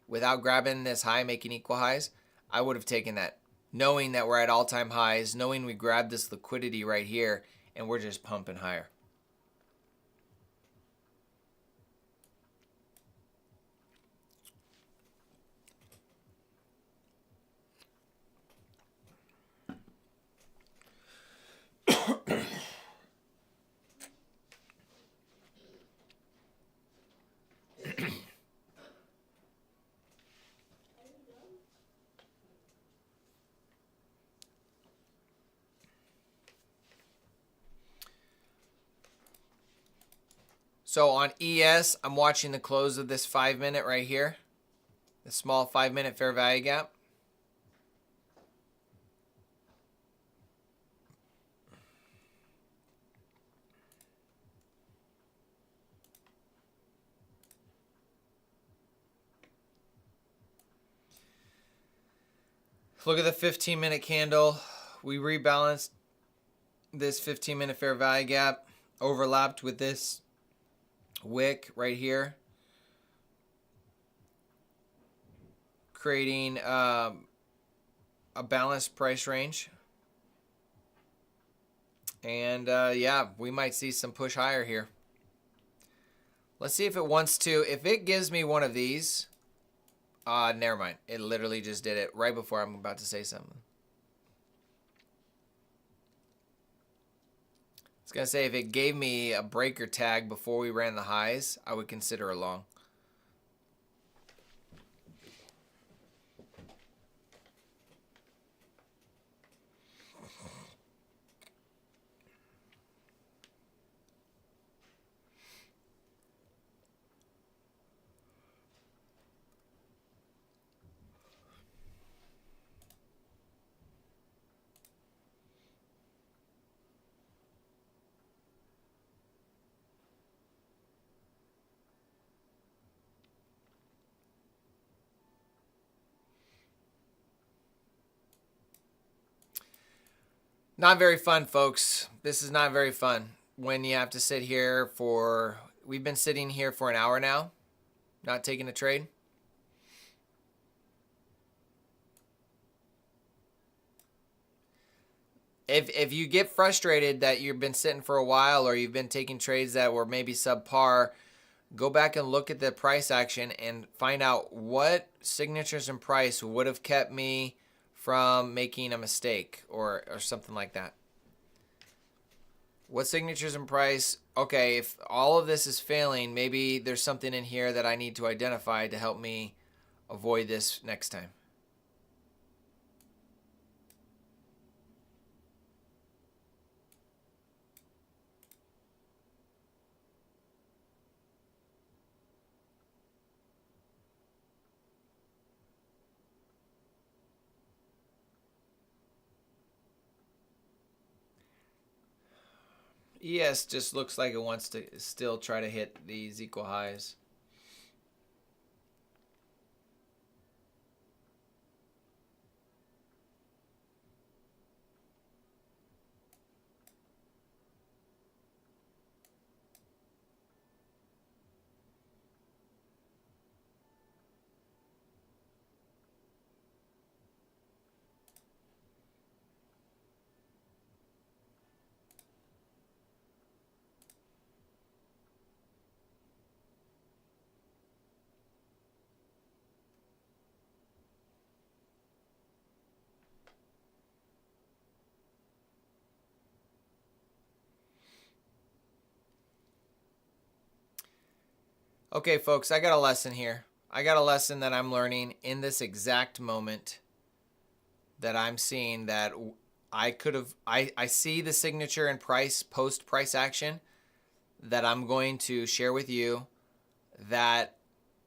without grabbing this high, making equal highs, I would have taken that, knowing that we're at all-time highs, knowing we grabbed this liquidity right here, and we're just pumping higher. So on ES, I'm watching the close of this 5-minute right here. The small 5-minute fair value gap. Look at the 15-minute candle. We rebalanced this 15-minute fair value gap, overlapped with this wick right here, creating a balanced price range. And yeah, we might see some push higher here. Let's see if it wants to. If it gives me one of these, never mind. It literally just did it right before I'm about to say something. It's going to say if it gave me a breaker tag before we ran the highs, I would consider a long. Not very fun, folks. This is not very fun when you have to sit here for, we've been sitting here for an hour now, not taking a trade. If you get frustrated that you've been sitting for a while or you've been taking trades that were maybe subpar, go back and look at the price action and find out what signatures and price would have kept me from making a mistake or something like that. What signatures and price? Okay, if all of this is failing, maybe there's something in here that I need to identify to help me avoid this next time. ES just looks like it wants to still try to hit these equal highs. Okay, folks, I got a lesson here. I got a lesson that I'm learning in this exact moment that I'm seeing that I could have, I see the signature and price, post price action that I'm going to share with you that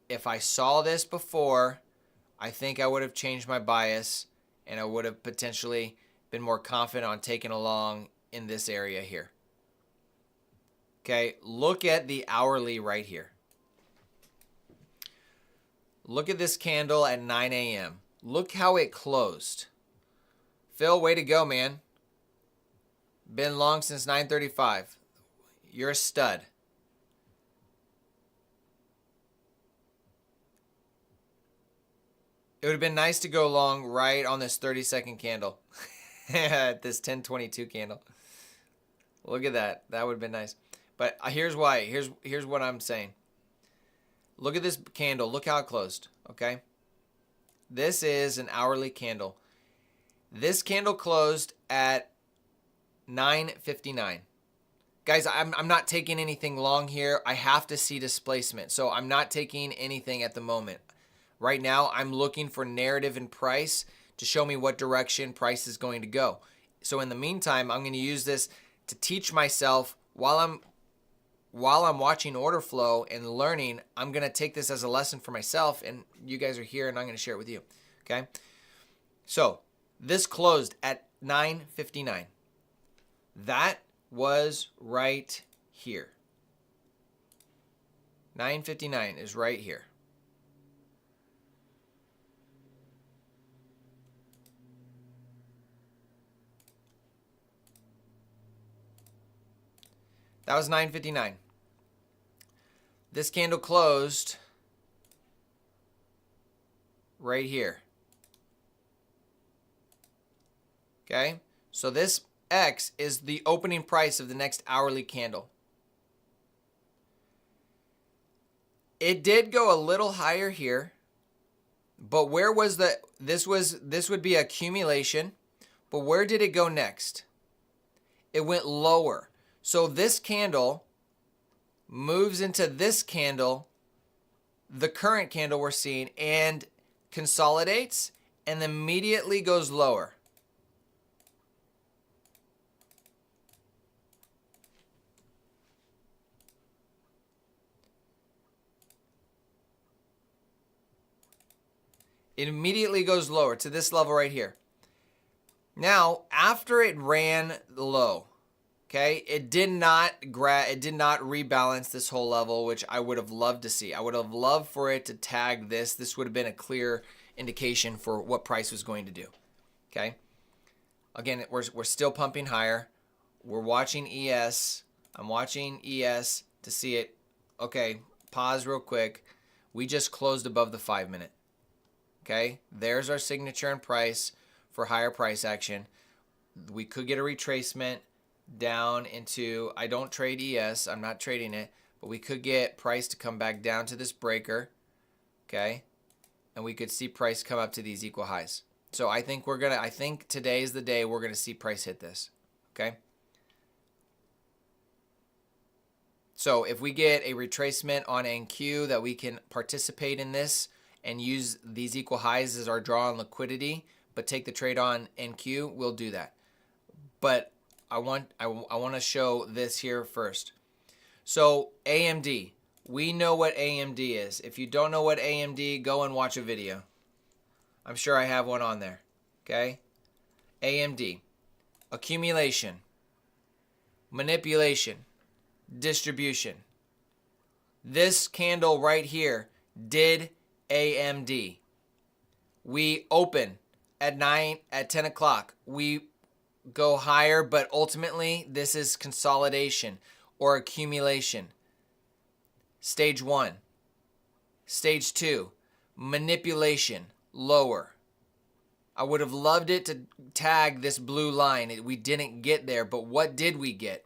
if I saw this before, I think I would have changed my bias and I would have potentially been more confident on taking along in this area here. Okay, look at the hourly right here. Look at this candle at 9 a.m. Look how it closed. Phil, way to go, man. Been long since 9:35. You're a stud. It would have been nice to go long right on this 30-second candle. At this 1022 candle. Look at that. That would have been nice. But here's why. Here's what I'm saying. Look at this candle. Look how it closed. Okay. This is an hourly candle. This candle closed at 9:59. Guys, I'm not taking anything long here. I have to see displacement. So I'm not taking anything at the moment. Right now, I'm looking for narrative and price to show me what direction price is going to go. So in the meantime, I'm going to use this to teach myself while I'm watching order flow and learning. I'm going to take this as a lesson for myself, and you guys are here, and I'm going to share it with you. Okay? So this closed at 9:59. That was right here. 9:59 is right here. That was 9:59. This candle closed right here. Okay? So this X is the opening price of the next hourly candle. It did go a little higher here, but where was this would be accumulation, but where did it go next? It went lower. So this candle moves into this candle, the current candle we're seeing, and consolidates and immediately goes lower. It immediately goes lower to this level right here. Now, after it ran low, okay, it did not rebalance this whole level, which I would have loved to see. I would have loved for it to tag this. This would have been a clear indication for what price was going to do. Okay. Again, we're still pumping higher. We're watching ES. I'm watching ES to see it. Okay, pause real quick. We just closed above the 5-minute. Okay, there's our signature and price for higher price action. We could get a retracement down into, I don't trade ES, I'm not trading it, but we could get price to come back down to this breaker, okay, and we could see price come up to these equal highs. So I think today is the day we're gonna see price hit this, okay. So if we get a retracement on NQ that we can participate in this and use these equal highs as our draw on liquidity, but take the trade on NQ, we'll do that. But I want to show this here first. So AMD, we know what AMD is. If you don't know what AMD, go and watch a video. I'm sure I have one on there. Okay? AMD, accumulation, manipulation, distribution. This candle right here did AMD. We open at 10 o'clock. We go higher, but ultimately this is consolidation or accumulation. Stage 1. Stage 2, manipulation, lower. I would have loved it to tag this blue line. We didn't get there, but what did we get?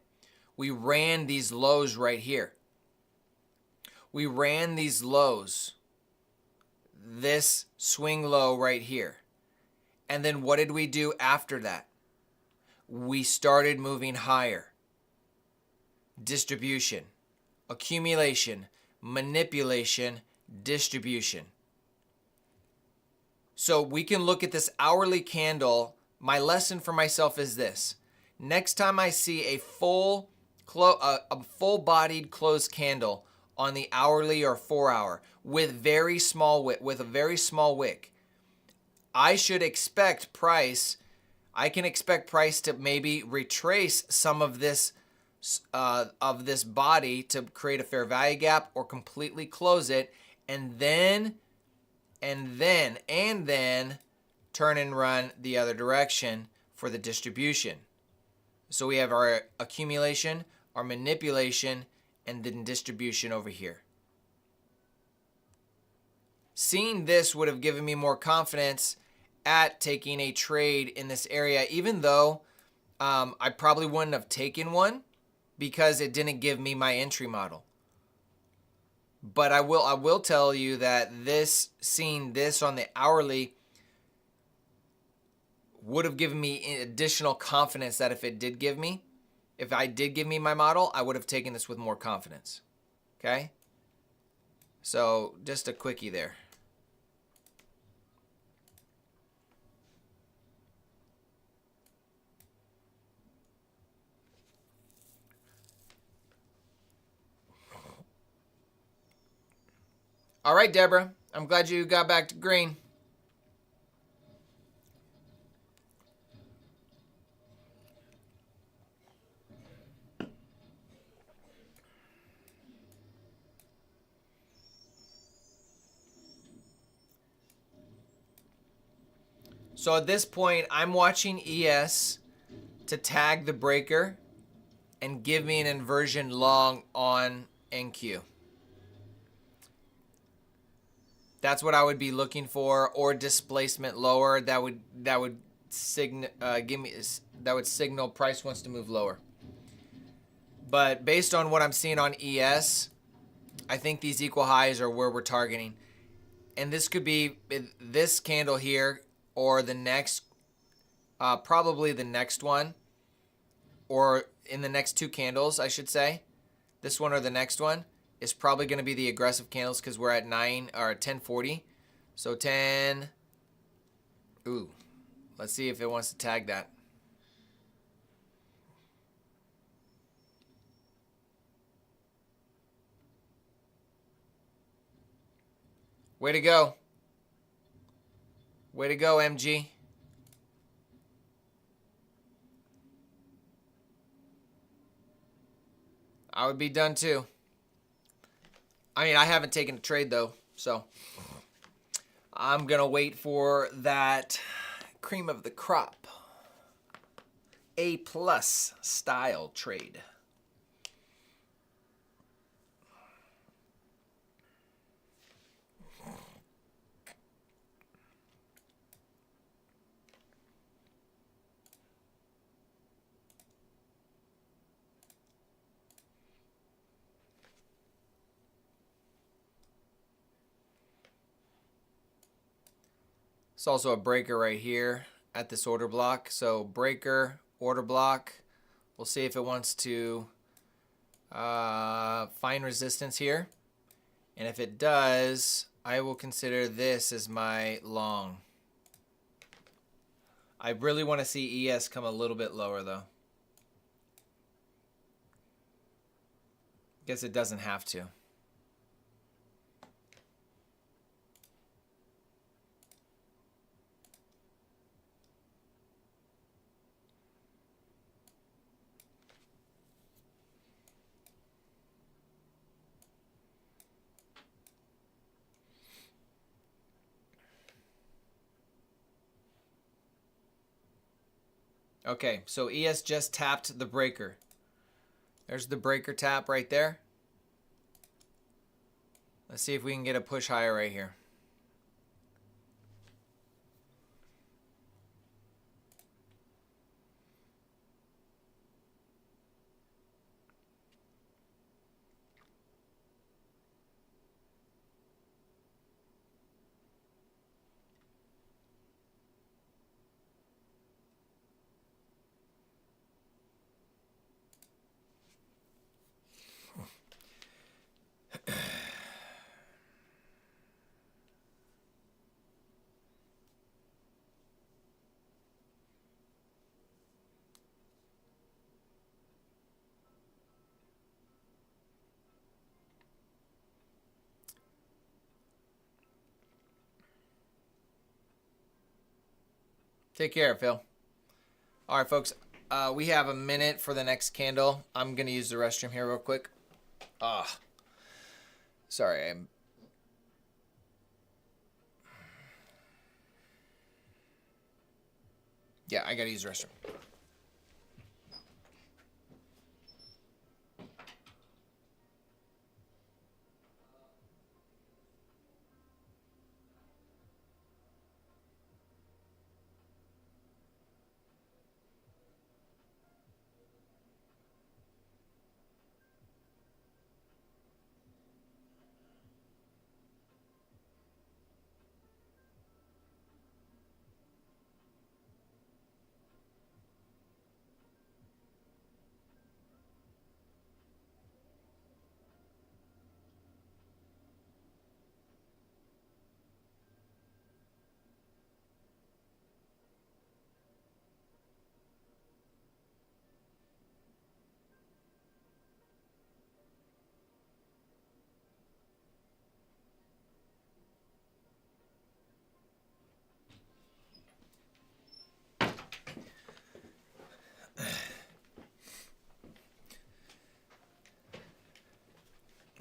We ran these lows right here. We ran these lows. This swing low right here. And then what did we do after that? We started moving higher. Distribution, accumulation, manipulation, distribution. So we can look at this hourly candle. My lesson for myself is this. Next time I see a full-bodied closed candle on the hourly or 4-hour with a very small wick, I should expect price. I can expect price to maybe retrace some of this body to create a fair value gap or completely close it, and then turn and run the other direction for the distribution. So we have our accumulation, our manipulation, and then distribution over here. seeing this would have given me more confidence at taking a trade in this area, even though I probably wouldn't have taken one because it didn't give me my entry model. But I will tell you that seeing this on the hourly would have given me additional confidence that if I did give me my model, I would have taken this with more confidence. Okay? So just a quickie there. All right, Deborah. I'm glad you got back to green. So at this point, I'm watching ES to tag the breaker and give me an inversion long on NQ. That's what I would be looking for, or displacement lower. That would signal price wants to move lower. But based on what I'm seeing on ES, I think these equal highs are where we're targeting. And this could be this candle here or the next, probably the next one, or in the next two candles, I should say. This one or the next one is probably going to be the aggressive candles because we're at 1040. So 10. Ooh, let's see if it wants to tag that. Way to go. Way to go, MG. I would be done too. I mean, I haven't taken a trade though, so I'm going to wait for that cream of the crop A+ style trade. It's also a breaker right here at this order block. So breaker, order block. We'll see if it wants to find resistance here. And if it does, I will consider this as my long. I really want to see ES come a little bit lower though. Guess it doesn't have to. Okay, so ES just tapped the breaker. There's the breaker tap right there. Let's see if we can get a push higher right here. Take care, Phil. All right, folks. We have a minute for the next candle. I'm going to use the restroom here real quick. Sorry. Yeah, I got to use the restroom.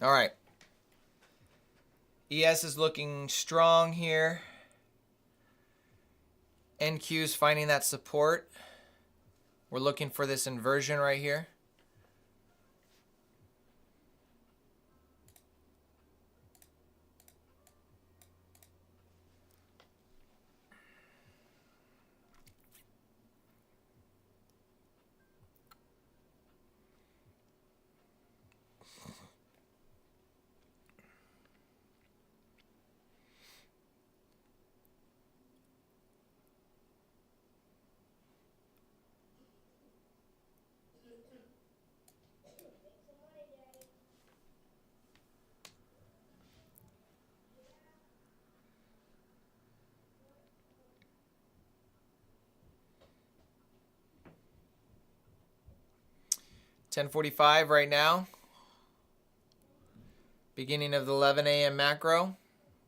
All right. ES is looking strong here. NQ is finding that support. We're looking for this inversion right here. $10.45 right now. Beginning of the 11 a.m. macro.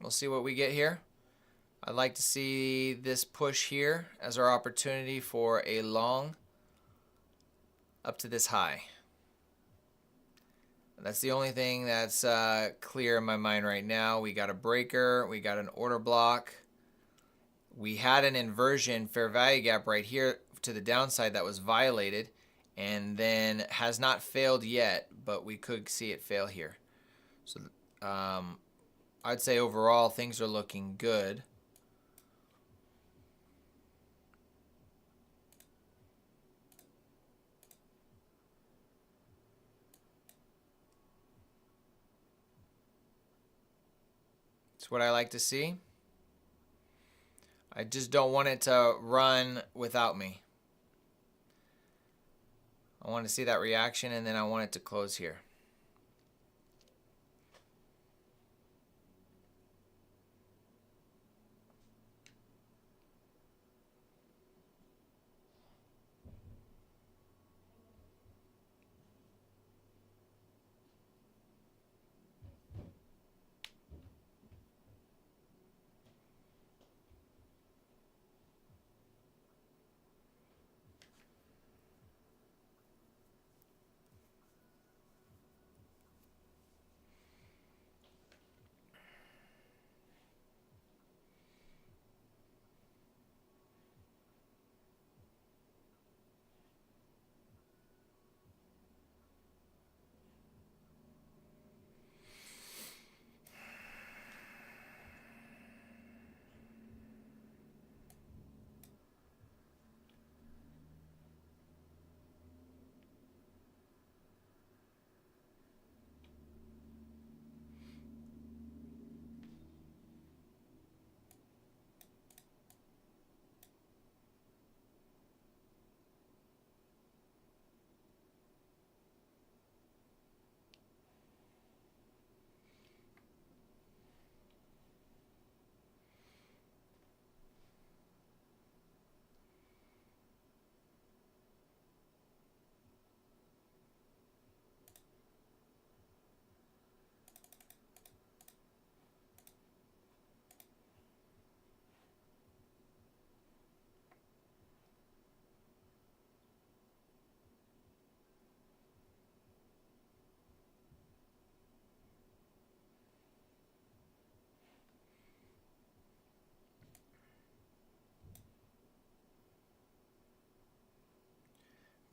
We'll see what we get here. I'd like to see this push here as our opportunity for a long up to this high. That's the only thing that's clear in my mind right now. We got a breaker. We got an order block. We had an inversion fair value gap right here to the downside that was violated and then has not failed yet, but we could see it fail here. So I'd say overall things are looking good. It's what I like to see. I just don't want it to run without me. I want to see that reaction, and then I want it to close here.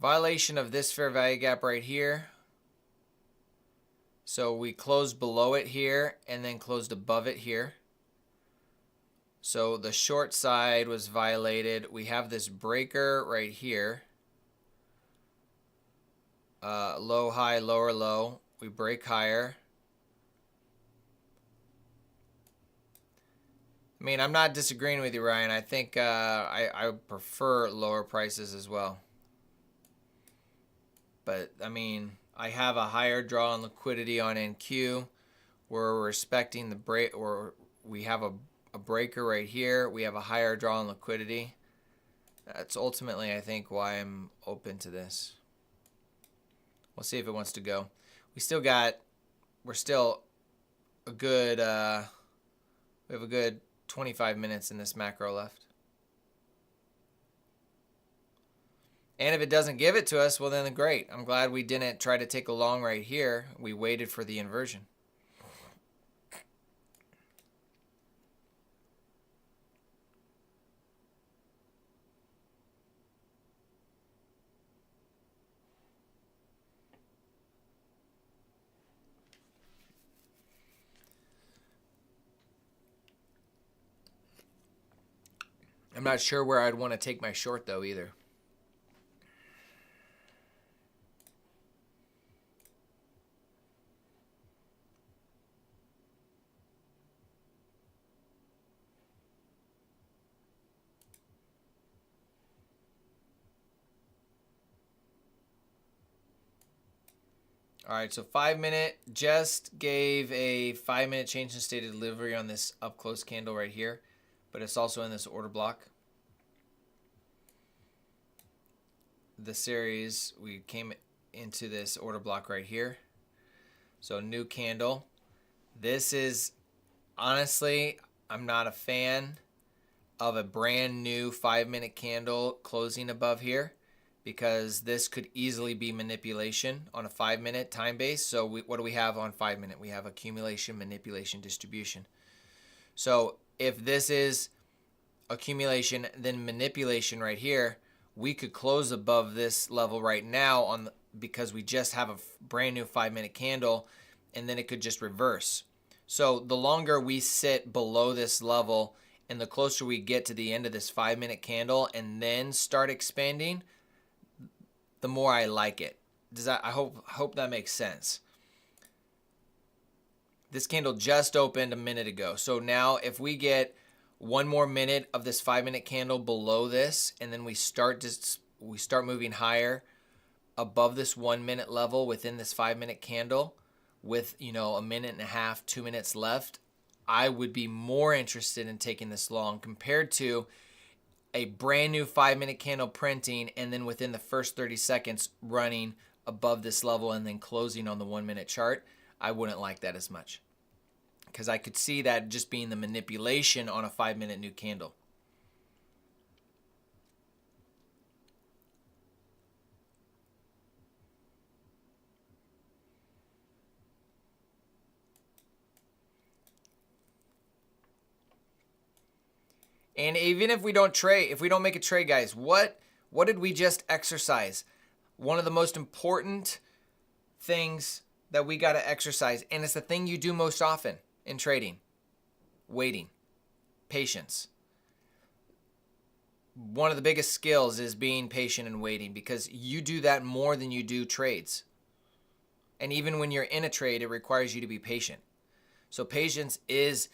Violation of this fair value gap right here. So we closed below it here and then closed above it here. So the short side was violated. We have this breaker right here. Low, high, lower, low. We break higher. I mean, I'm not disagreeing with you, Ryan. I think I prefer lower prices as well. But, I mean, I have a higher draw on liquidity on NQ. We're respecting the break, or we have a breaker right here. We have a higher draw on liquidity. That's ultimately, I think, why I'm open to this. We'll see if it wants to go. We're still a good, we have a good 25 minutes in this macro left. And if it doesn't give it to us, well then great. I'm glad we didn't try to take a long right here. We waited for the inversion. I'm not sure where I'd want to take my short though either. All right, so 5-minute just gave a 5-minute change in state of delivery on this up close candle right here, but it's also in this order block. The series, we came into this order block right here. So new candle. This is, honestly, I'm not a fan of a brand new 5-minute candle closing above here, because this could easily be manipulation on a 5-minute time base. So what do we have on 5-minute? We have accumulation, manipulation, distribution. So if this is accumulation, then manipulation right here, we could close above this level right now because we just have a brand new 5-minute candle, and then it could just reverse. So the longer we sit below this level and the closer we get to the end of this 5-minute candle and then start expanding, the more I like it. I hope that makes sense. This candle just opened a minute ago. So now if we get one more minute of this 5-minute candle below this, and then we start moving higher above this 1-minute level within this 5-minute candle with, a minute and a half, 2 minutes left, I would be more interested in taking this long compared to a brand new 5-minute candle printing and then within the first 30 seconds running above this level and then closing on the 1-minute chart. I wouldn't like that as much, because I could see that just being the manipulation on a 5-minute new candle. And even if we don't trade, if we don't make a trade, guys, what did we just exercise? One of the most important things that we got to exercise, and it's the thing you do most often in trading: waiting, patience. One of the biggest skills is being patient and waiting, because you do that more than you do trades. And even when you're in a trade, it requires you to be patient. So patience is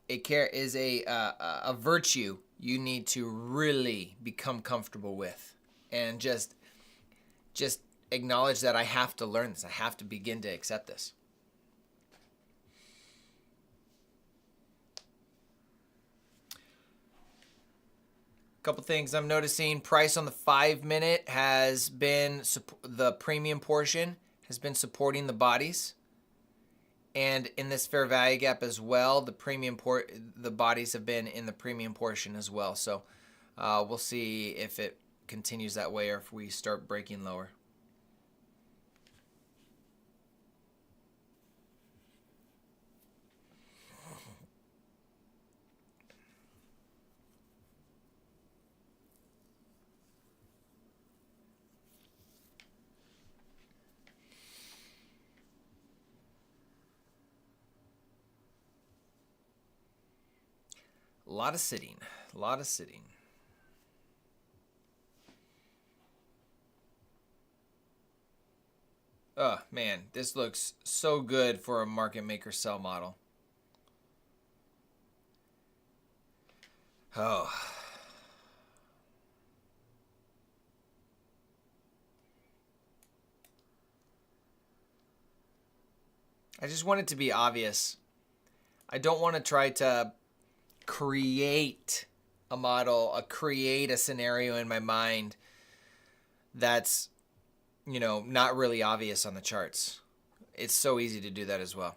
a virtue you need to really become comfortable with, and just acknowledge that I have to learn this. I have to begin to accept this. A couple things I'm noticing: price on the 5-minute has been, the premium portion has been supporting the bodies. And in this fair value gap as well, the bodies have been in the premium portion as well. So we'll see if it continues that way or if we start breaking lower. A lot of sitting. Oh, man, this looks so good for a market maker sell model. Oh. I just want it to be obvious. I don't want to try to create a model, create a scenario in my mind that's, not really obvious on the charts. It's so easy to do that as well.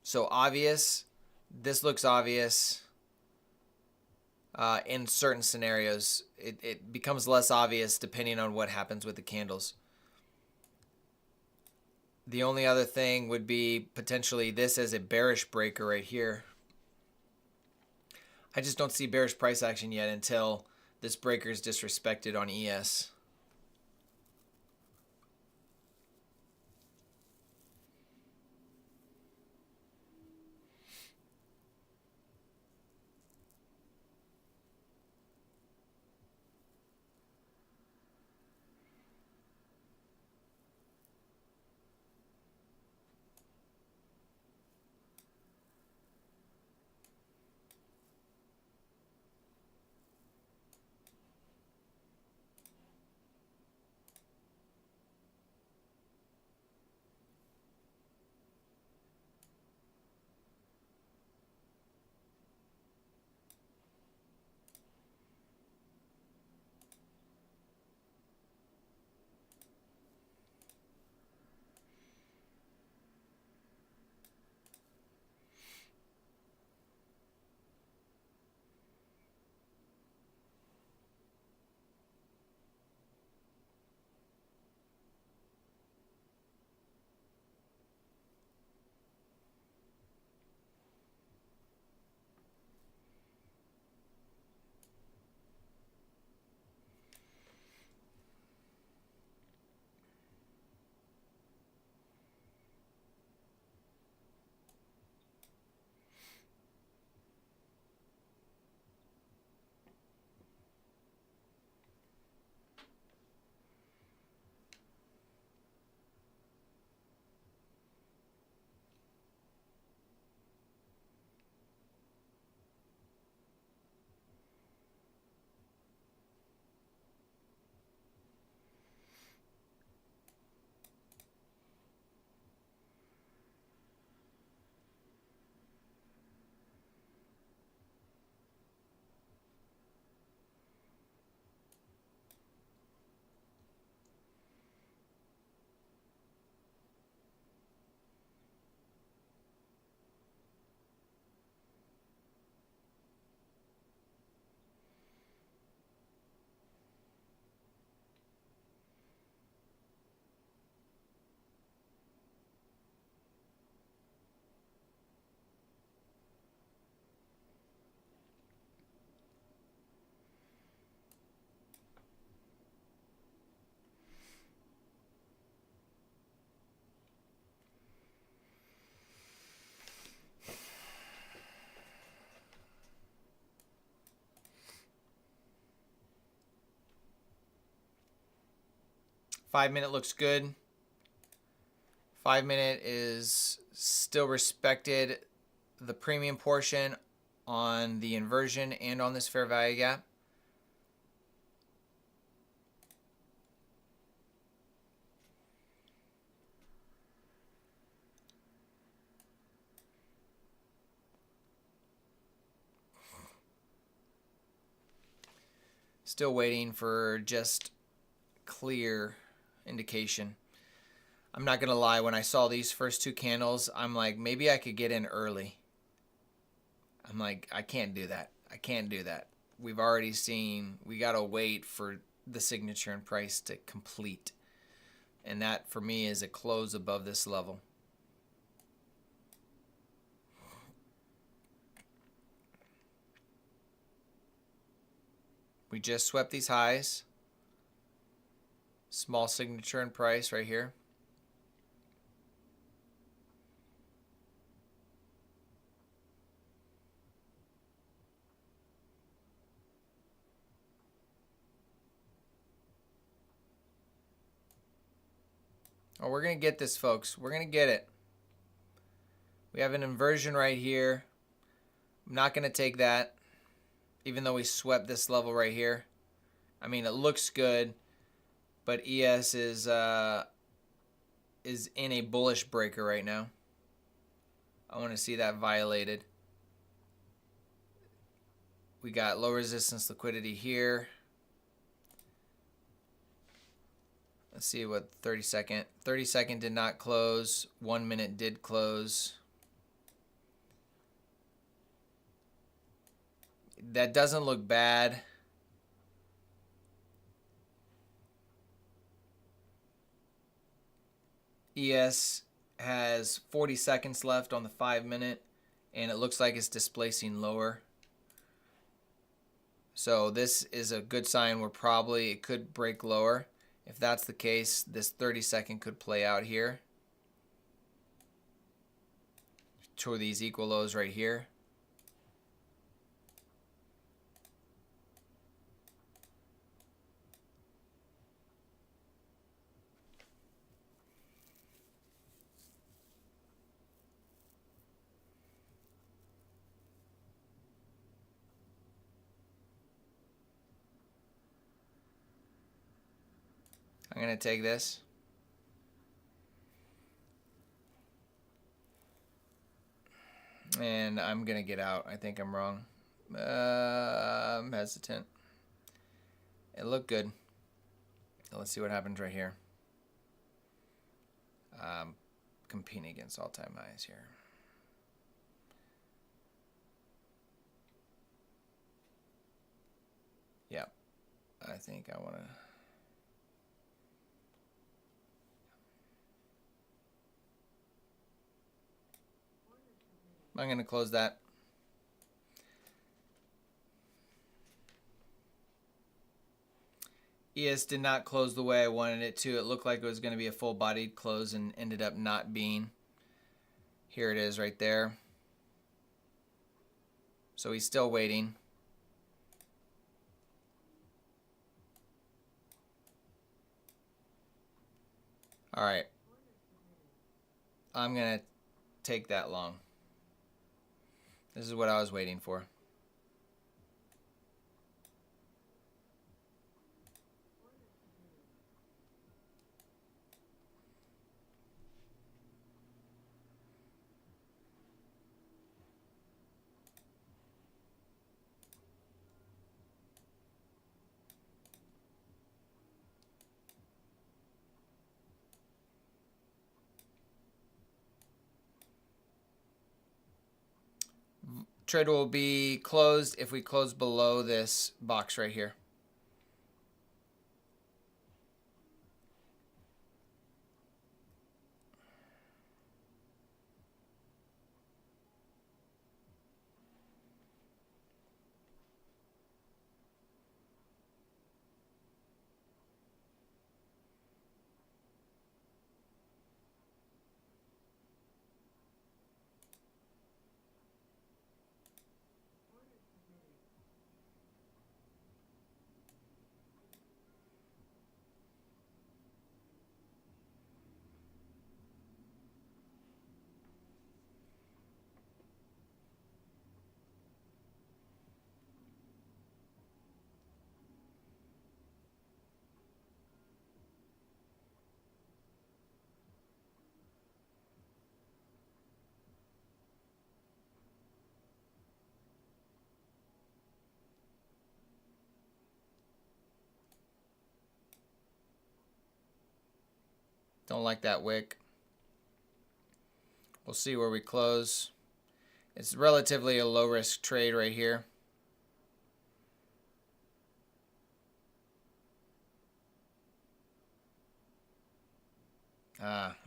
So obvious, this looks obvious. in certain scenarios. It becomes less obvious depending on what happens with the candles. The only other thing would be potentially this as a bearish breaker right here. I just don't see bearish price action yet until this breaker is disrespected on ES. Five-minute looks good. 5-minute is still respected the premium portion on the inversion and on this fair value gap. Still waiting for just clear indication. I'm not gonna lie, when I saw these first two candles, I'm like, maybe I could get in early. I'm like, I can't do that. I can't do that. We've already seen, we gotta wait for the signature and price to complete. And that for me is a close above this level. We just swept these highs. Small signature and price right here. Oh, we're going to get this, folks. We're going to get it. We have an inversion right here. I'm not going to take that, even though we swept this level right here. I mean, it looks good, but ES is in a bullish breaker right now. I want to see that violated. We got low resistance liquidity here. Let's see what 30 second. 30 second did not close. 1 minute did close. that doesn't look bad. ES has 40 seconds left on the 5-minute, and it looks like it's displacing lower. So this is a good sign where probably it could break lower. If that's the case, this 30-second could play out here to these equal lows right here. I'm going to take this. And I'm going to get out. I think I'm wrong. I'm hesitant. It looked good. Let's see what happens right here. Competing against all-time highs here. Yeah. I think I want to... I'm going to close that. ES did not close the way I wanted it to. It looked like it was going to be a full-bodied close and ended up not being. Here it is right there. So he's still waiting. All right. I'm going to take that long. This is what I was waiting for. Trade will be closed if we close below this box right here. Don't like that wick. We'll see where we close. It's relatively a low risk trade right here.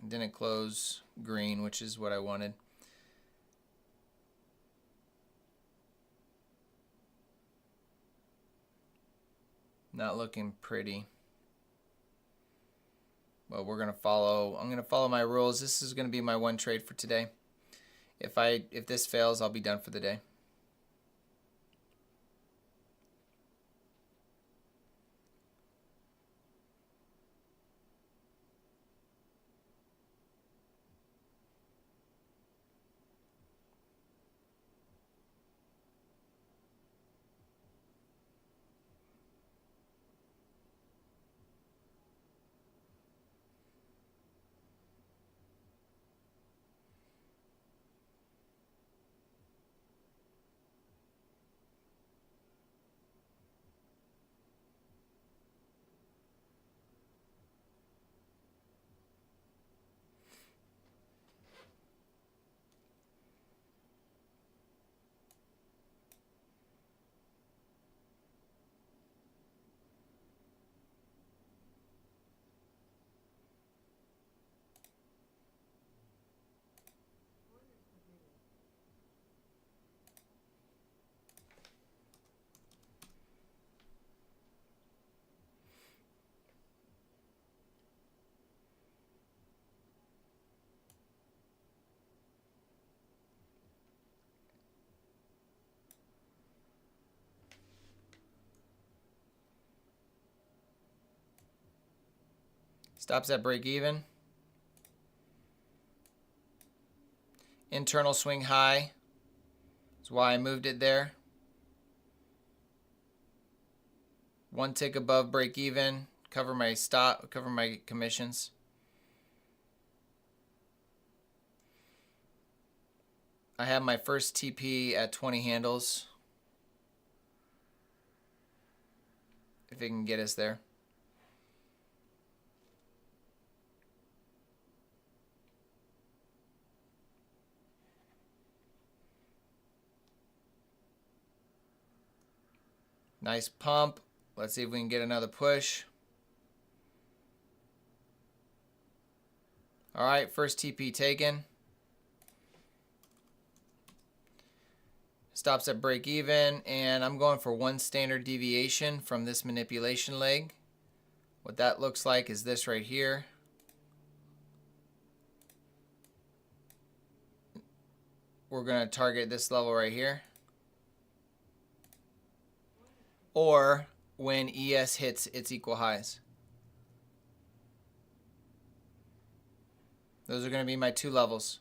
Didn't close green, which is what I wanted. Not looking pretty. Well, I'm gonna follow my rules. This is gonna be my one trade for today. If this fails, I'll be done for the day. Stops at break even. Internal swing high. That's why I moved it there. One tick above break even. Cover my stop, cover my commissions. I have my first TP at 20 handles. If it can get us there. Nice pump. Let's see if we can get another push. All right, first TP taken. Stops at break even, and I'm going for one standard deviation from this manipulation leg. What that looks like is this right here. We're going to target this level right here. Or when ES hits its equal highs. Those are going to be my two levels.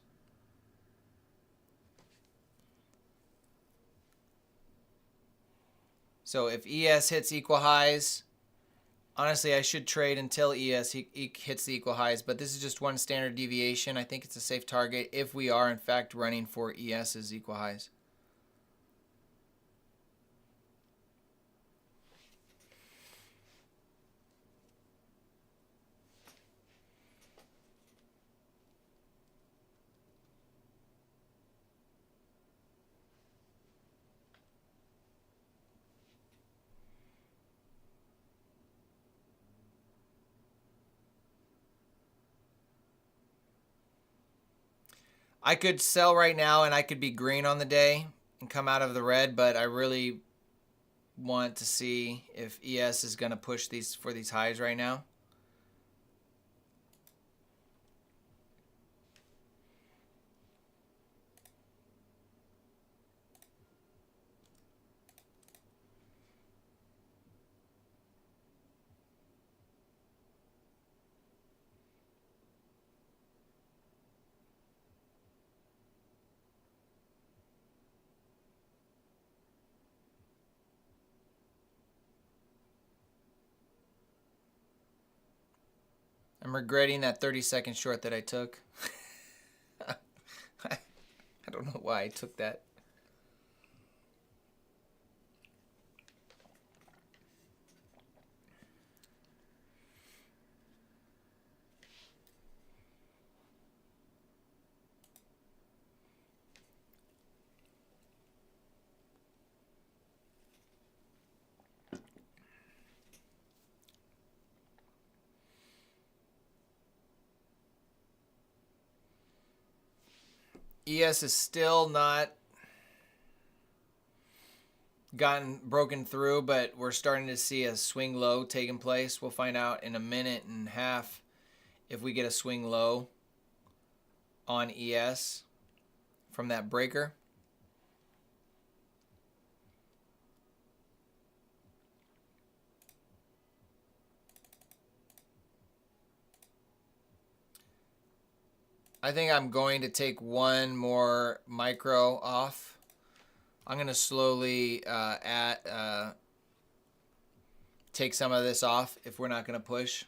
So if ES hits equal highs, honestly, I should trade until ES hits the equal highs, but this is just one standard deviation. I think it's a safe target if we are, in fact, running for ES's equal highs. I could sell right now and I could be green on the day and come out of the red, but I really want to see if ES is going to push these for these highs right now. I'm regretting that 30-second short that I took. I don't know why I took that. ES is still not gotten broken through, but we're starting to see a swing low taking place. We'll find out in a minute and a half if we get a swing low on ES from that breaker. I think I'm going to take one more micro off. I'm going to slowly take some of this off if we're not going to push.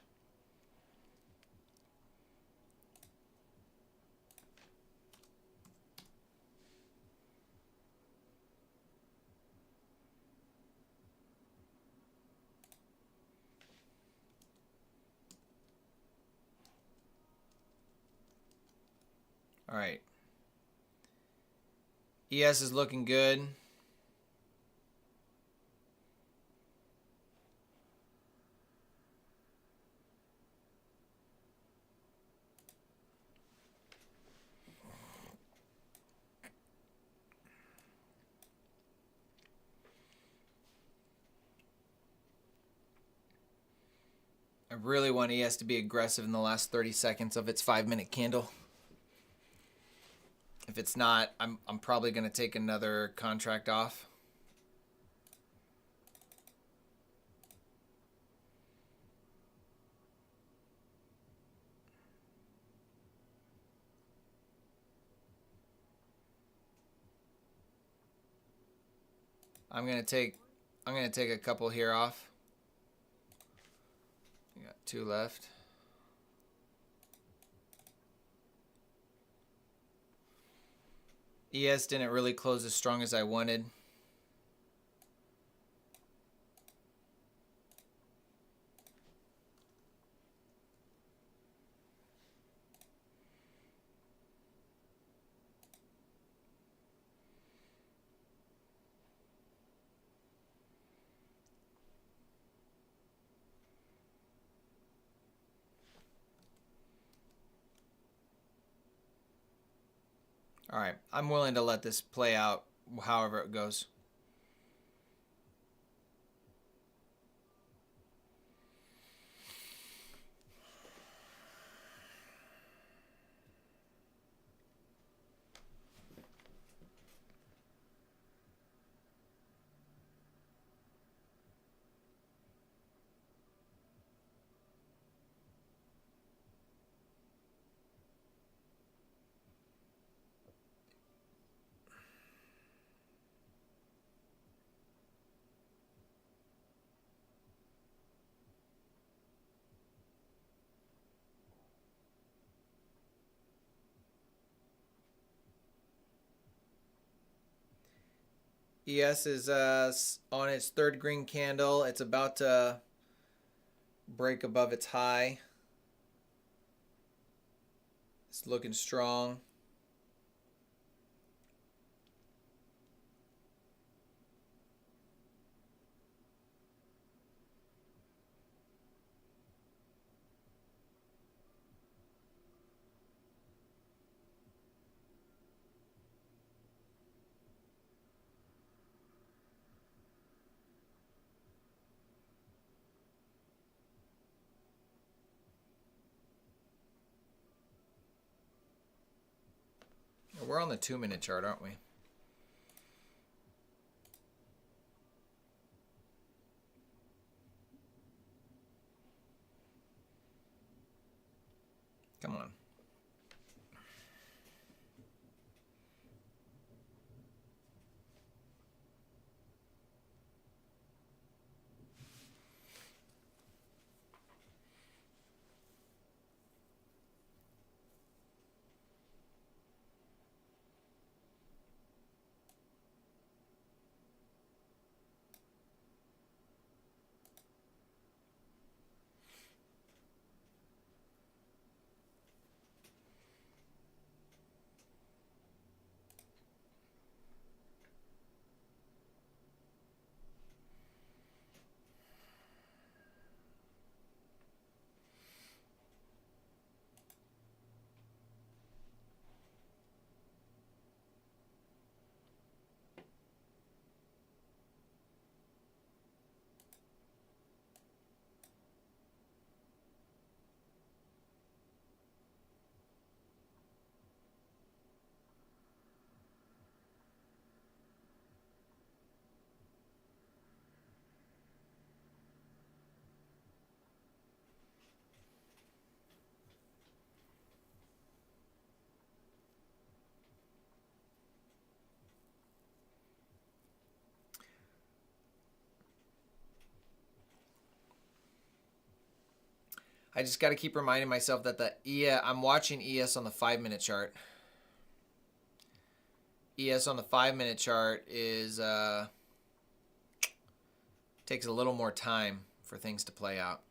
All right. ES is looking good. I really want ES to be aggressive in the last 30 seconds of its 5-minute candle. If it's not, I'm probably going to take another contract off. I'm gonna take a couple here off. We got 2 left. ES didn't really close as strong as I wanted. All right, I'm willing to let this play out however it goes. ES is on its 3rd green candle. It's about to break above its high. It's looking strong. We're on the 2-minute chart, aren't we? Come on. I just got to keep reminding myself that I'm watching ES on the 5-minute chart. ES on the 5-minute chart is takes a little more time for things to play out.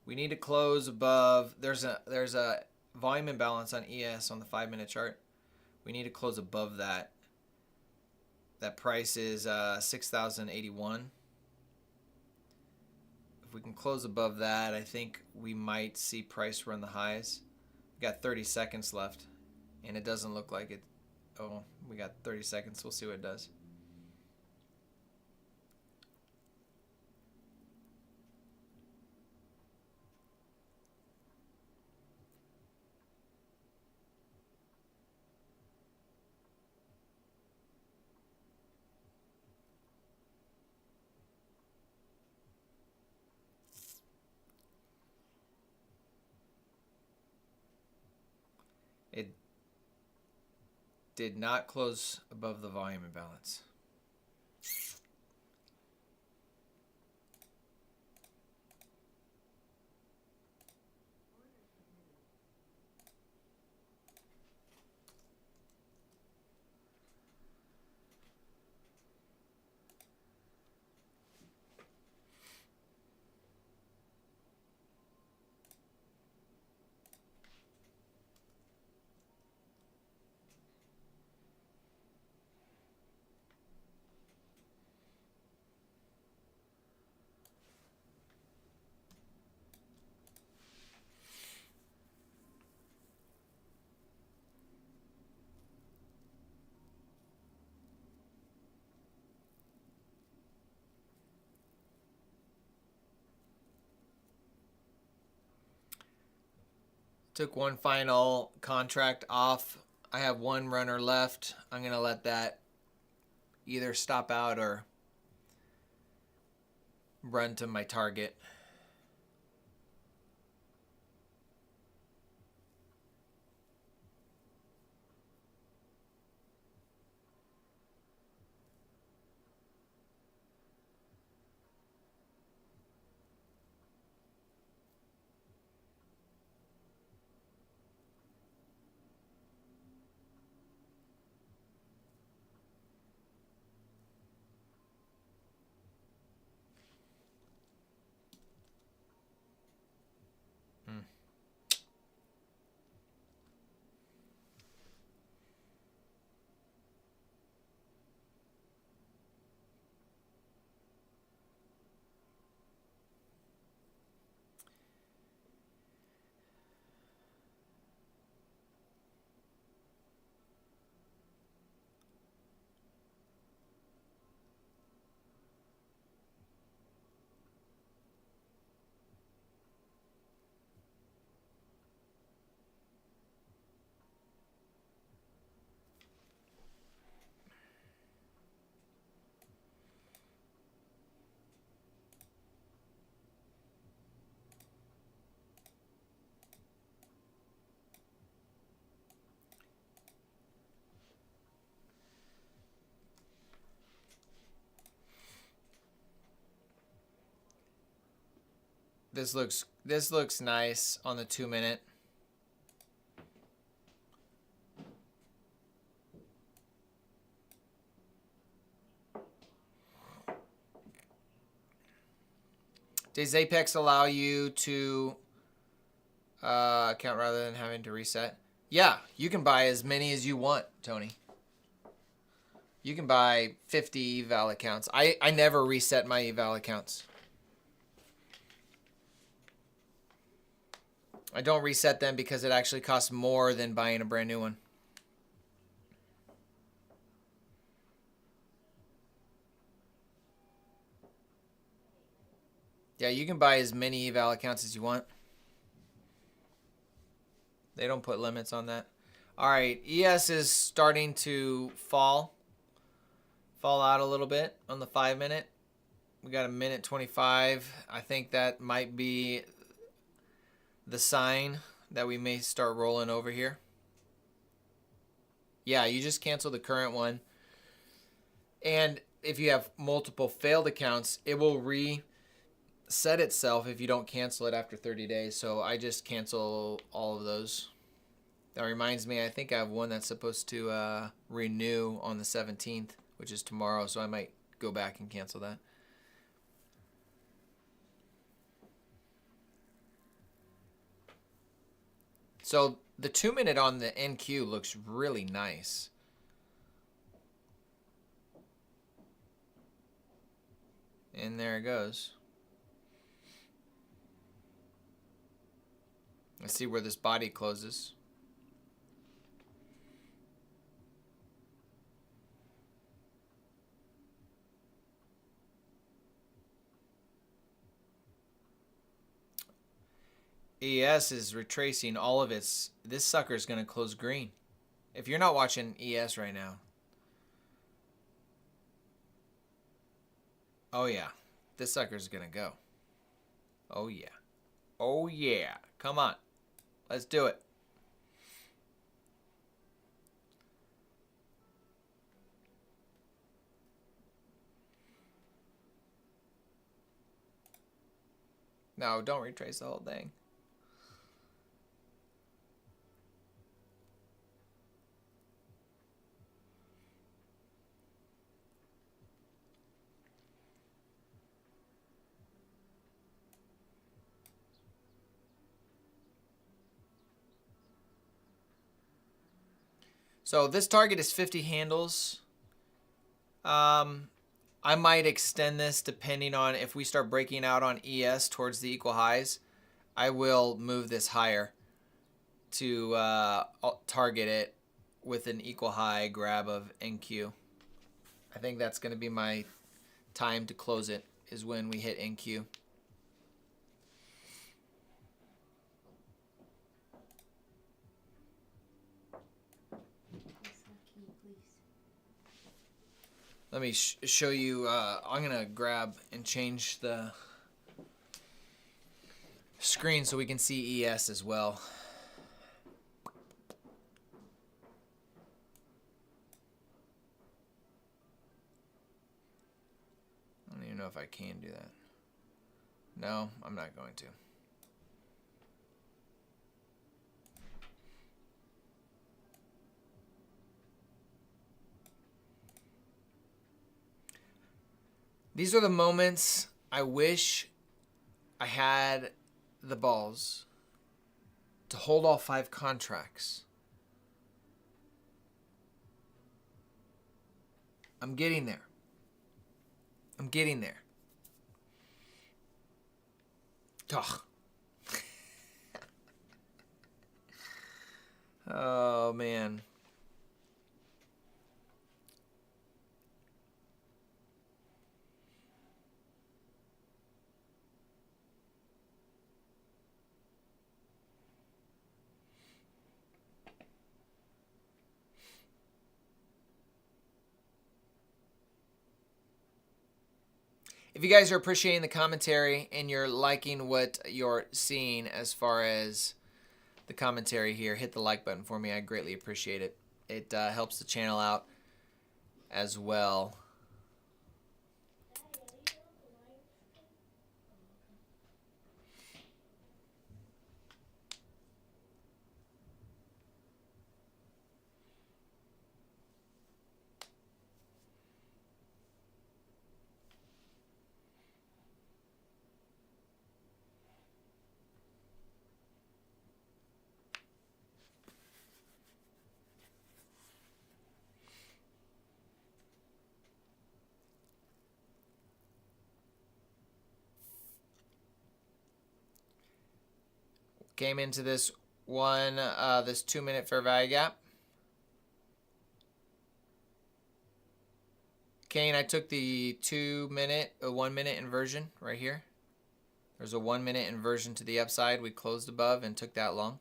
We need to close above. There's a volume imbalance on ES on the 5-minute chart. We need to close above that. That price is 6,081. If we can close above that, I think we might see price run the highs. We got 30 seconds left, and it doesn't look like it. Oh, we got 30 seconds. We'll see what it does. It did not close above the volume imbalance. Took one final contract off. I have one runner left. I'm going to let that either stop out or run to my target. This looks nice on the 2-minute. Does Apex allow you to count rather than having to reset? Yeah, you can buy as many as you want, Tony. You can buy 50 eval accounts. I never reset my eval accounts. I don't reset them because it actually costs more than buying a brand new one. Yeah, you can buy as many eval accounts as you want. They don't put limits on that. All right, ES is starting to fall out a little bit on the 5-minute. We got a minute 25. I think that might be the sign that we may start rolling over here. Yeah, you just cancel the current one. And if you have multiple failed accounts, it will reset itself if you don't cancel it after 30 days. So I just cancel all of those. That reminds me, I think I have one that's supposed to renew on the 17th, which is tomorrow. So I might go back and cancel that. So the 2-minute on the NQ looks really nice. And there it goes. Let's see where this body closes. ES is retracing all of its. This sucker is going to close green. If you're not watching ES right now. Oh, yeah. This sucker's going to go. Oh, yeah. Oh, yeah. Come on. Let's do it. No, don't retrace the whole thing. So this target is 50 handles. I might extend this depending on if we start breaking out on ES towards the equal highs. I will move this higher to target it with an equal high grab of NQ. I think that's going to be my time to close it, is when we hit NQ. Let me show you. I'm going to grab and change the screen so we can see ES as well. I don't even know if I can do that. No, I'm not going to. These are the moments I wish I had the balls to hold all 5 contracts. I'm getting there. I'm getting there. Ugh. Oh, man. If you guys are appreciating the commentary and you're liking what you're seeing as far as the commentary here, hit the like button for me. I greatly appreciate it. It helps the channel out as well. Came into this this 2-minute fair value gap. Kane, I took the 1-minute inversion right here. There's a 1-minute inversion to the upside. We closed above and took that long.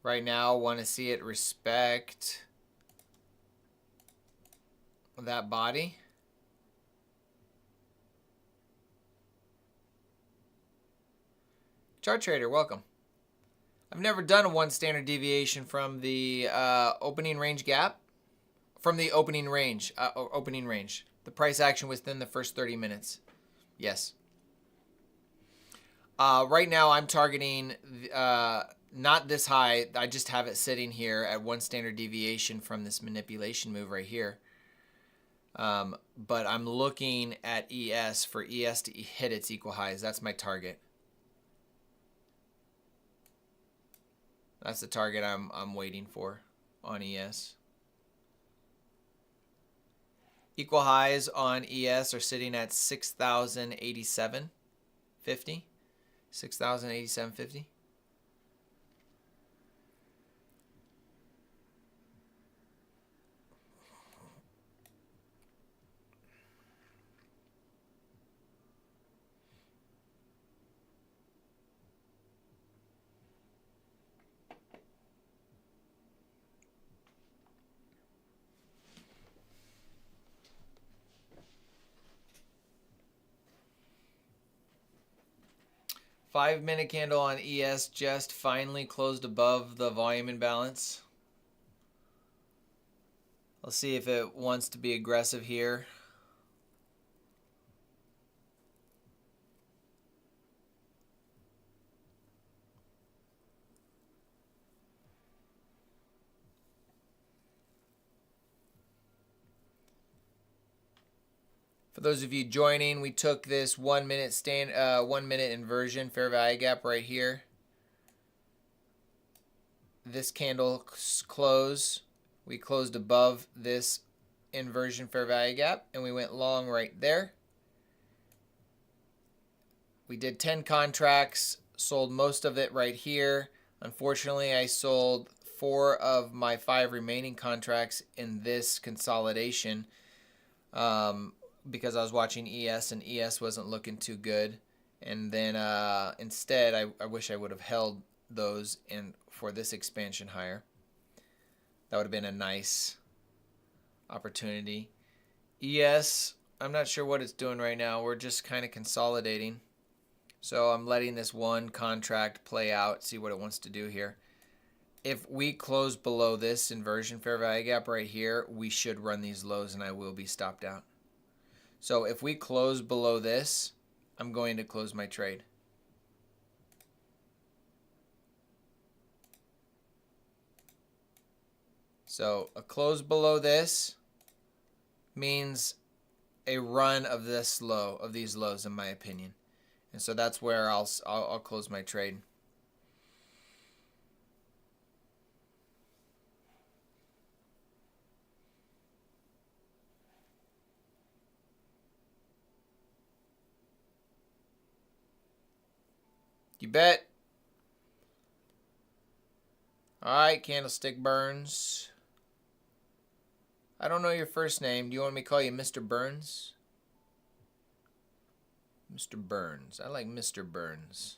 Right now, want to see it respect that body. Chart trader, welcome. I've never done a 1 standard deviation from the opening range gap. From the opening range. The price action within the first 30 minutes. Yes. Right now, I'm targeting not this high. I just have it sitting here at 1 standard deviation from this manipulation move right here. But I'm looking at ES for ES to hit its equal highs. That's my target. That's the target I'm waiting for on ES. Equal highs on ES are sitting at 6,087.50. 6,087.50. 5-minute candle on ES just finally closed above the volume imbalance. Let's see if it wants to be aggressive here. For those of you joining, we took this 1 minute 1 minute inversion fair value gap right here. This candle close, we closed above this inversion fair value gap, and we went long right there. We did 10 contracts, sold most of it right here. Unfortunately, I sold 4 of my 5 remaining contracts in this consolidation. Because I was watching ES and ES wasn't looking too good. And then instead, I wish I would have held those in for this expansion higher. That would have been a nice opportunity. ES, I'm not sure what it's doing right now. We're just kind of consolidating. So I'm letting this one contract play out, see what it wants to do here. If we close below this inversion fair value gap right here, we should run these lows and I will be stopped out. So if we close below this, I'm going to close my trade. So a close below this means a run of this low, of these lows, in my opinion. And so that's where I'll close my trade. You bet. All right, Candlestick Burns. I don't know your first name. Do you want me to call you Mr. Burns? Mr. Burns. I like Mr. Burns.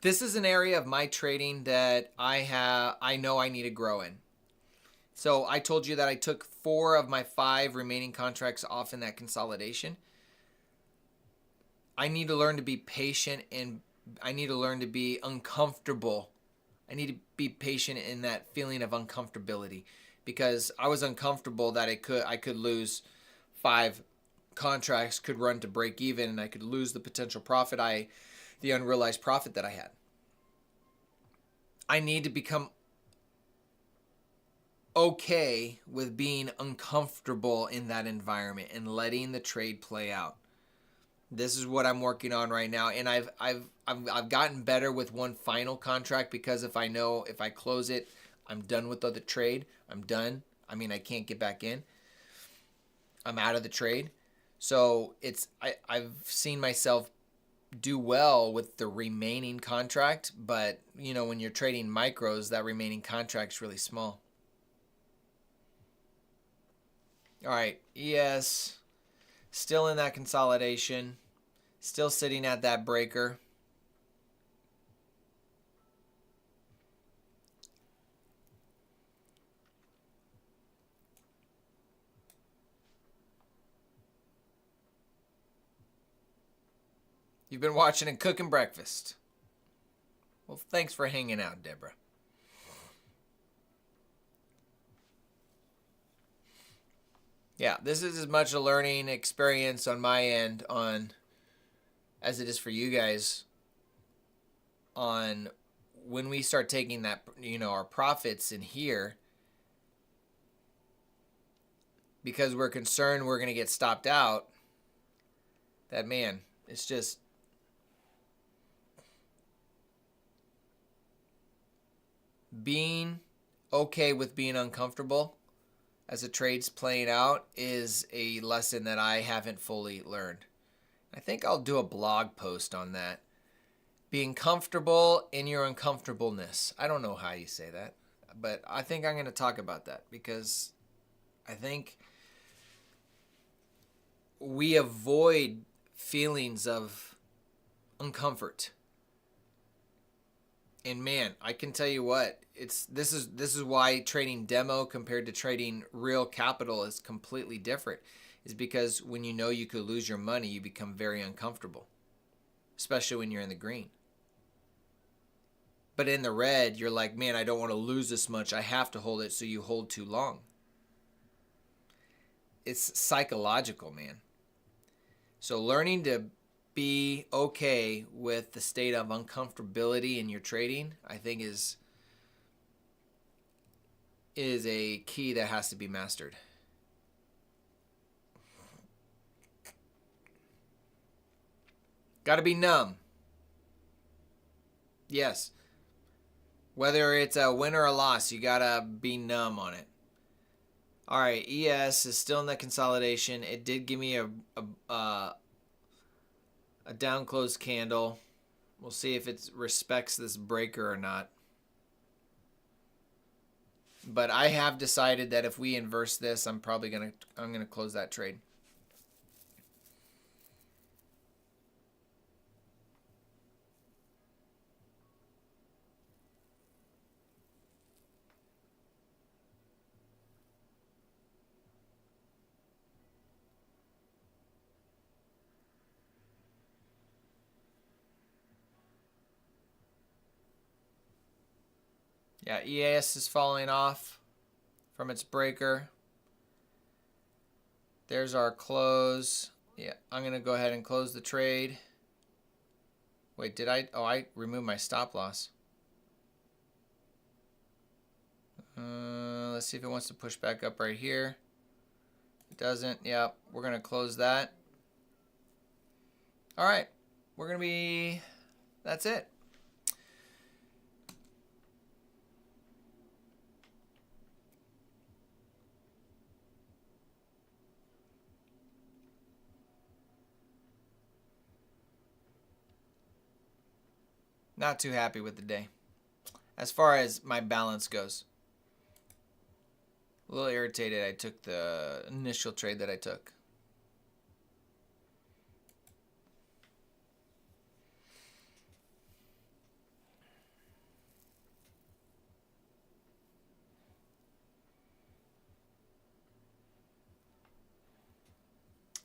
This is an area of my trading that I know I need to grow in. So I told you that I took 4 of my 5 remaining contracts off in that consolidation. I need to learn to be patient, and I need to learn to be uncomfortable. I need to be patient in that feeling of uncomfortability, because I was uncomfortable that I could lose 5 contracts, could run to break even, and I could lose the potential profit, the unrealized profit that I had. I need to become okay with being uncomfortable in that environment and letting the trade play out. This is what I'm working on right now, and I've gotten better with one final contract, because if I know if I close it, I'm done with the trade. I'm done. I mean, I can't get back in. I'm out of the trade. So I've seen myself do well with the remaining contract, but you know, when you're trading micros, that remaining contract's really small. All right, ES still in that consolidation, still sitting at that breaker. You've been watching and cooking breakfast. Well, thanks for hanging out, Deborah. Yeah, this is as much a learning experience on my end as it is for you guys on when we start taking that, our profits in here, because we're concerned we're going to get stopped out. That, man, it's just being okay with being uncomfortable as a trade's playing out is a lesson that I haven't fully learned. I think I'll do a blog post on that, being comfortable in your uncomfortableness. I don't know how you say that, but I think I'm going to talk about that because I think we avoid feelings of uncomfort. And man, I can tell you what, this is why trading demo compared to trading real capital is completely different. Is because when you know you could lose your money, you become very uncomfortable, especially when you're in the green. But in the red, you're like, man, I don't want to lose this much. I have to hold it, so you hold too long. It's psychological, man. So learning to be okay with the state of uncomfortability in your trading, I think is a key that has to be mastered. Got to be numb. Yes. Whether it's a win or a loss, you got to be numb on it. All right, ES is still in the consolidation. It did give me a down close candle. We'll see if it respects this breaker or not. But I have decided that if we inverse this, I'm gonna close that trade. Yeah, ES is falling off from its breaker. There's our close. Yeah, I'm going to go ahead and close the trade. Wait, did I? Oh, I removed my stop loss. Let's see if it wants to push back up right here. It doesn't. Yeah, we're going to close that. All right. We're going to be... That's it. Not too happy with the day as far as my balance goes. A little irritated I took the initial trade that I took.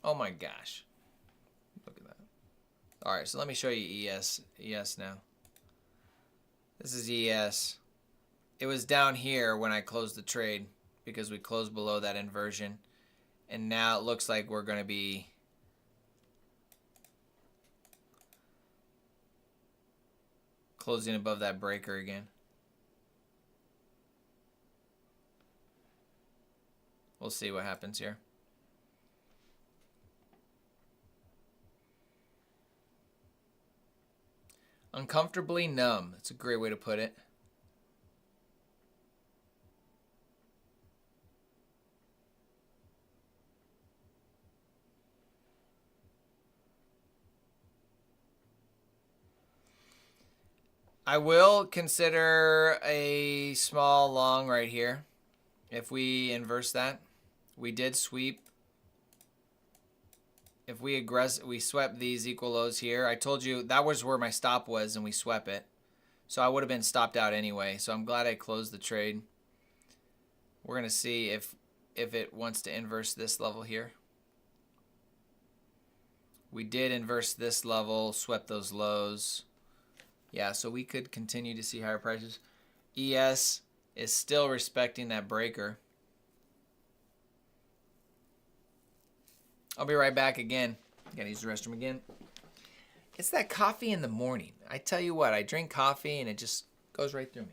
Oh my gosh. Look at that. All right, so let me show you ES now. This is ES. It was down here when I closed the trade because we closed below that inversion. And now it looks like we're going to be closing above that breaker again. We'll see what happens here. Uncomfortably numb. That's a great way to put it. I will consider a small long right here if we inverse that. We did sweep. If we swept these equal lows here. I told you that was where my stop was and we swept it. So I would have been stopped out anyway. So I'm glad I closed the trade. We're going to see if it wants to inverse this level here. We did inverse this level, swept those lows. Yeah, so we could continue to see higher prices. ES is still respecting that breaker. I'll be right back again. Gotta use the restroom again. It's that coffee in the morning. I tell you what, I drink coffee and it just goes right through me.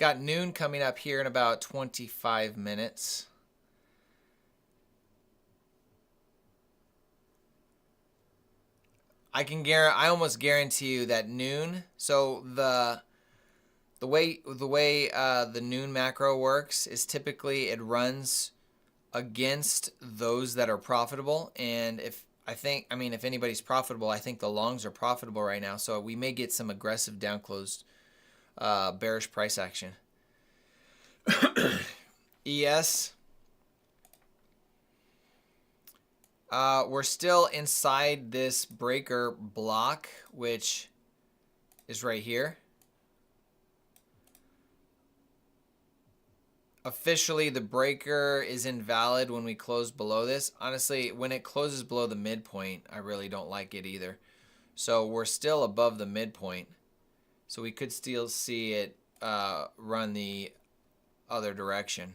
Got noon coming up here in about 25 minutes. I almost guarantee you that noon. So the way the noon macro works is typically it runs against those that are profitable, and if anybody's profitable, I think the longs are profitable right now, so we may get some aggressive down closed bearish price action. ES, we're still inside this breaker block, which is right here. Officially, the breaker is invalid when we close below this. Honestly, when it closes below the midpoint, I really don't like it either. So we're still above the midpoint. So we could still see it run the other direction.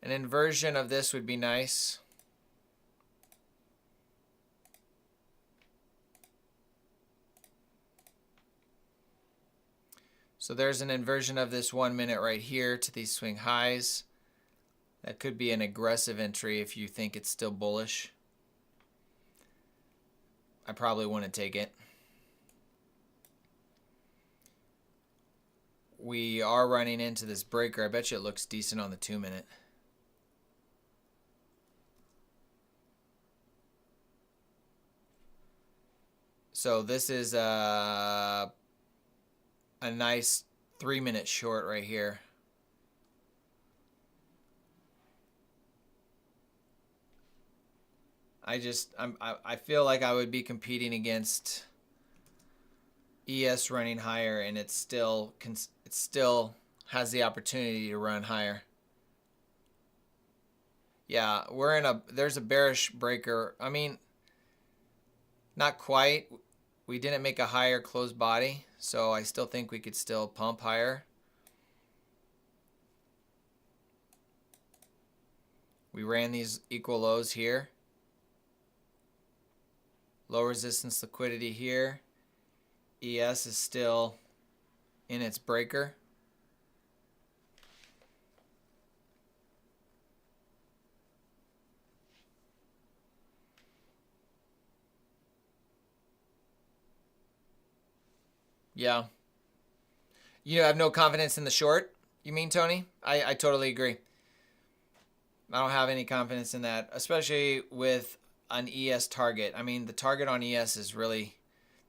An inversion of this would be nice. So there's an inversion of this 1 minute right here to these swing highs. That could be an aggressive entry if you think it's still bullish. I probably wouldn't take it. We are running into this breaker. I bet you it looks decent on the 2 minute. So this is a nice 3 minute short right here. I feel like I would be competing against ES running higher, and it still has the opportunity to run higher. Yeah, there's a bearish breaker. I mean, not quite. We didn't make a higher closed body, so I still think we could still pump higher. We ran these equal lows here. Low resistance liquidity here. ES is still in its breaker. Yeah. You have no confidence in the short, you mean, Tony? I totally agree. I don't have any confidence in that, especially with an ES target. I mean, the target on ES is really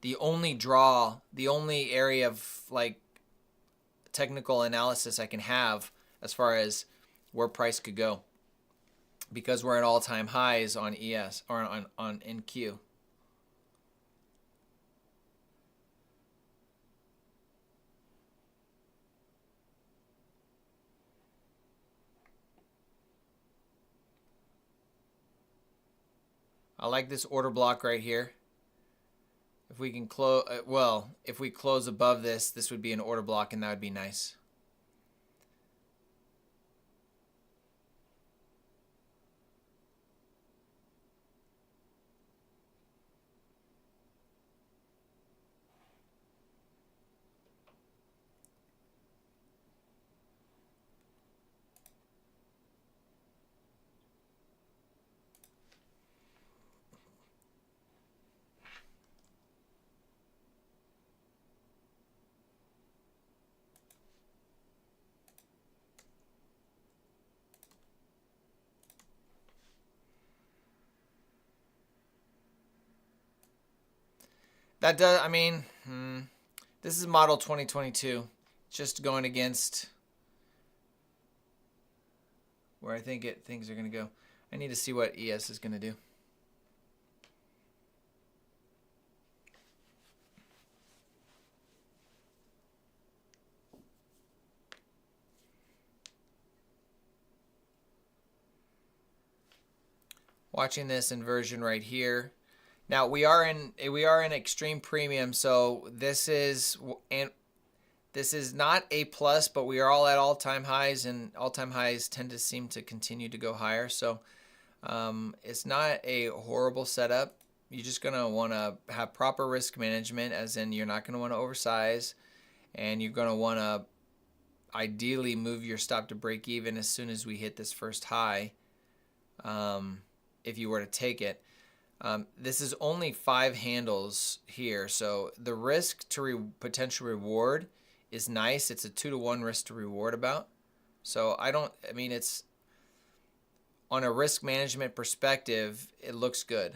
the only area of like technical analysis I can have as far as where price could go, because we're at all-time highs on ES or on NQ. I like this order block right here. If we can close, if we close above this, this would be an order block, and that would be nice. That does, I mean, this is model 2022. Just going against where I think things are going to go. I need to see what ES is going to do. Watching this inversion right here. Now we are in extreme premium, so this is not A plus, but we are all at all-time highs, and all-time highs tend to seem to continue to go higher. So it's not a horrible setup. You're just gonna want to have proper risk management, as in you're not gonna want to oversize, and you're gonna want to ideally move your stop to break even as soon as we hit this first high, if you were to take it. This is only 5 handles here, so the risk to potential reward is nice. It's a 2-to-1 risk to reward about. So I mean, it's on a risk management perspective, it looks good.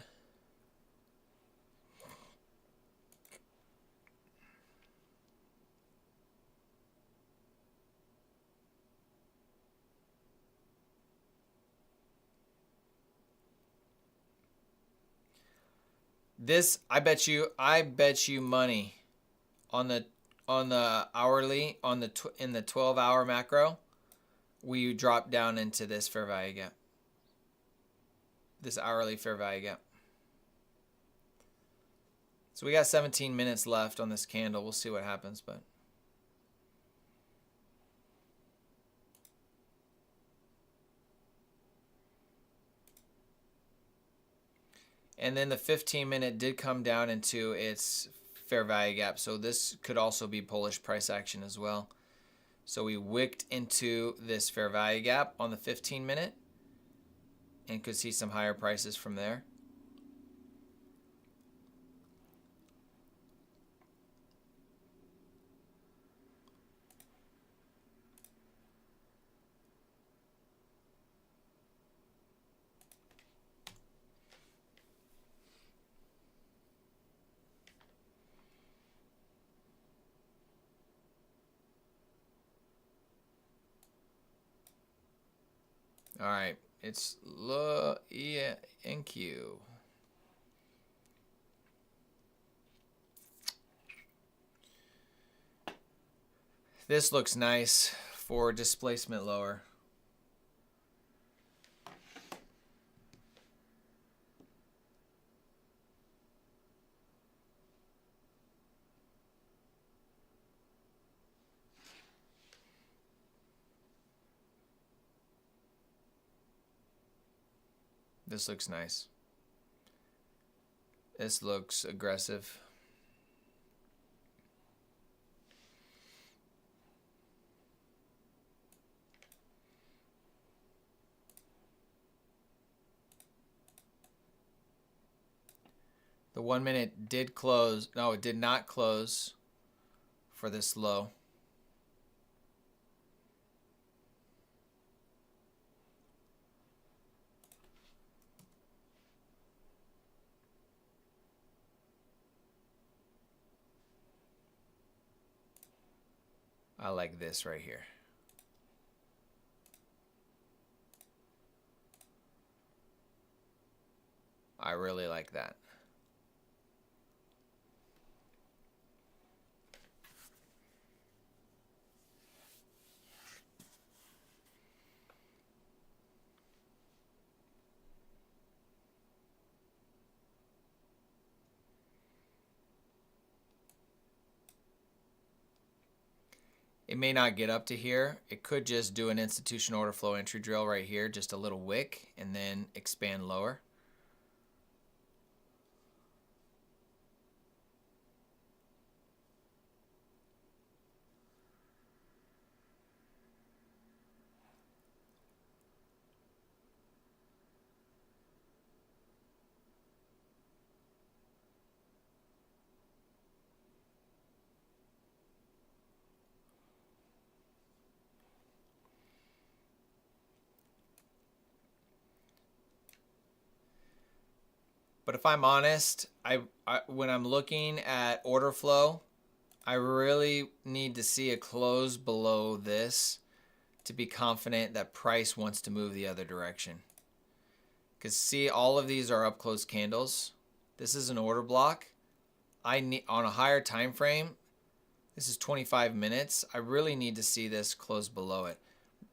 This, I bet you money on the hourly, in the 12-hour macro, we drop down into this fair value gap. This hourly fair value gap. So we got 17 minutes left on this candle. We'll see what happens, but and then the 15-minute did come down into its fair value gap. So this could also be bullish price action as well. So we wicked into this fair value gap on the 15-minute and could see some higher prices from there. All right, it's NQ. This looks nice for displacement lower. This looks nice. This looks aggressive. The 1 minute did close. No, it did not close for this low. I like this right here. I really like that. It may not get up to here. It could just do an institutional order flow entry drill right here, just a little wick, and then expand lower. But if I'm honest, when I'm looking at order flow, I really need to see a close below this to be confident that price wants to move the other direction. Because see, all of these are up close candles. This is an order block. I need, on a higher time frame, this is 25 minutes. I really need to see this close below it.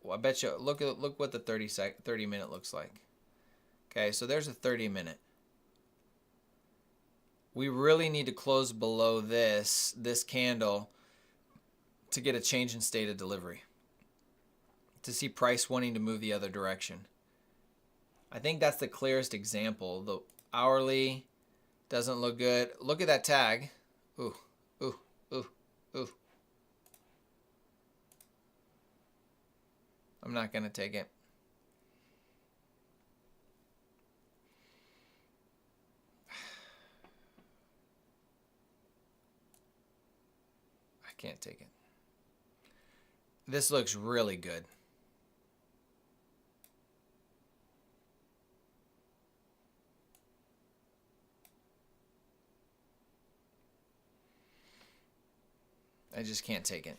Well, I bet you, look what the 30 minute looks like. Okay, so there's a 30 minute. we really need to close below this candle to get a change in state of delivery, to see price wanting to move the other direction. I think that's the clearest example. The hourly doesn't look good. Look at that tag. Ooh, ooh, ooh, ooh. I'm not going to take it. I can't take it. This looks really good. I just can't take it.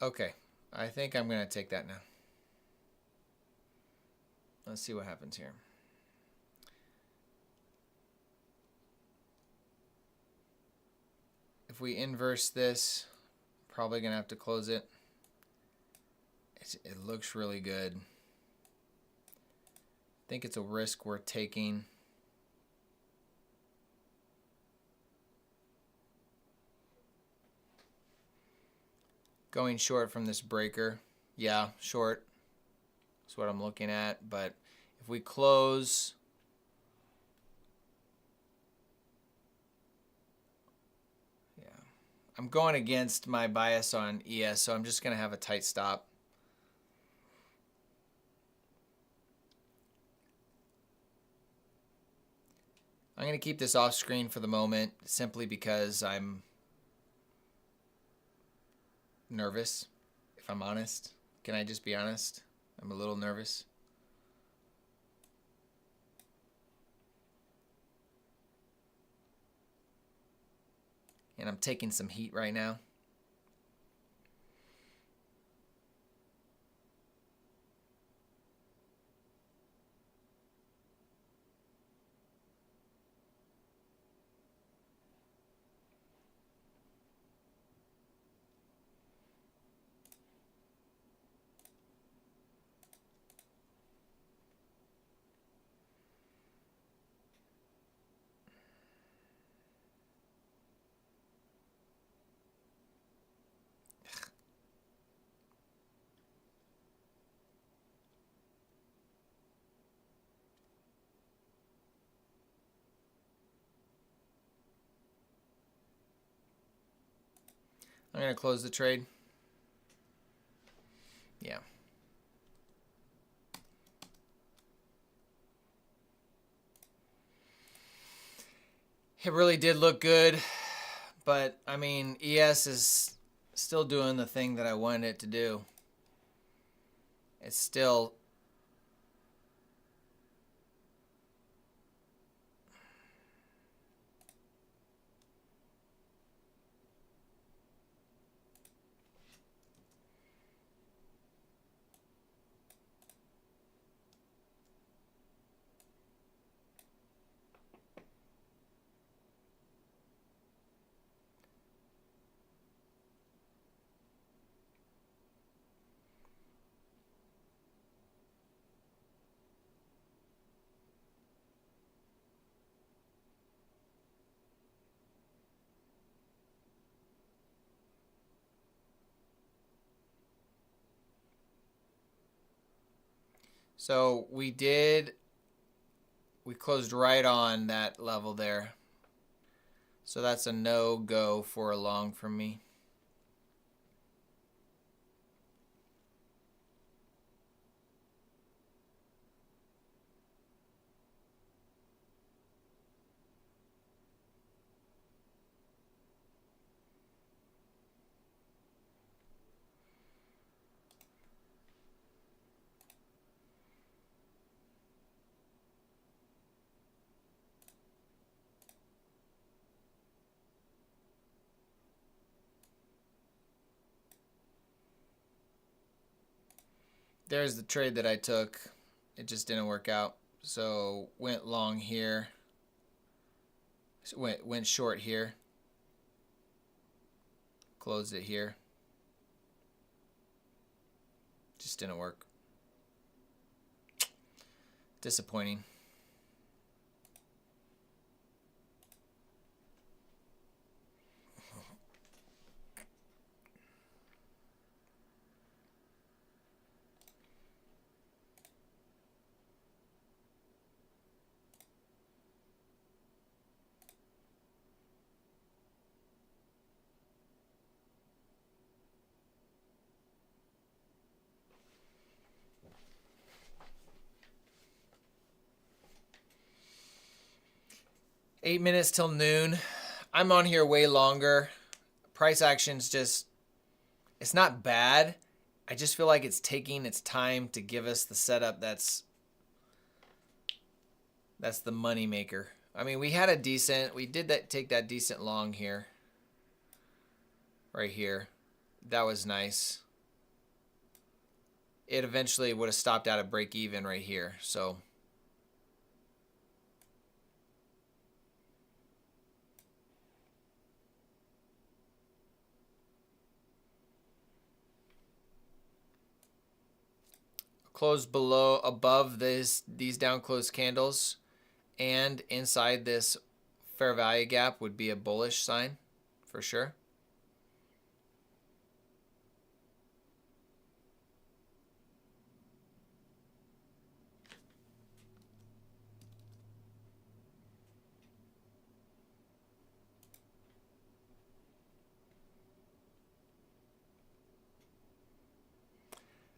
Okay, I think I'm going to take that now. Let's see what happens here. If we inverse this, probably going to have to close it. It looks really good. I think it's a risk worth taking. Going short from this breaker. Yeah, short. That's what I'm looking at. But if we close, yeah, I'm going against my bias on ES, so I'm just going to have a tight stop. I'm going to keep this off screen for the moment simply because I'm nervous, if I'm honest. Can I just be honest? I'm a little nervous. And I'm taking some heat right now. I'm going to close the trade. Yeah. It really did look good, but I mean, ES is still doing the thing that I wanted it to do. It's still so we closed right on that level there. So that's a no-go for a long from me. there's the trade that I took. It just didn't work out. So went long here. Went short here. Closed it here. Just didn't work. Disappointing. Eight minutes till noon. I'm on here way longer. Price action's just, it's not bad. I just feel like it's taking its time to give us the setup that's the money maker. I mean, we had a decent, we did take that decent long here. Right here. That was nice. It eventually would have stopped out at break even right here. So close below, above these down close candles, and inside this fair value gap would be a bullish sign for sure.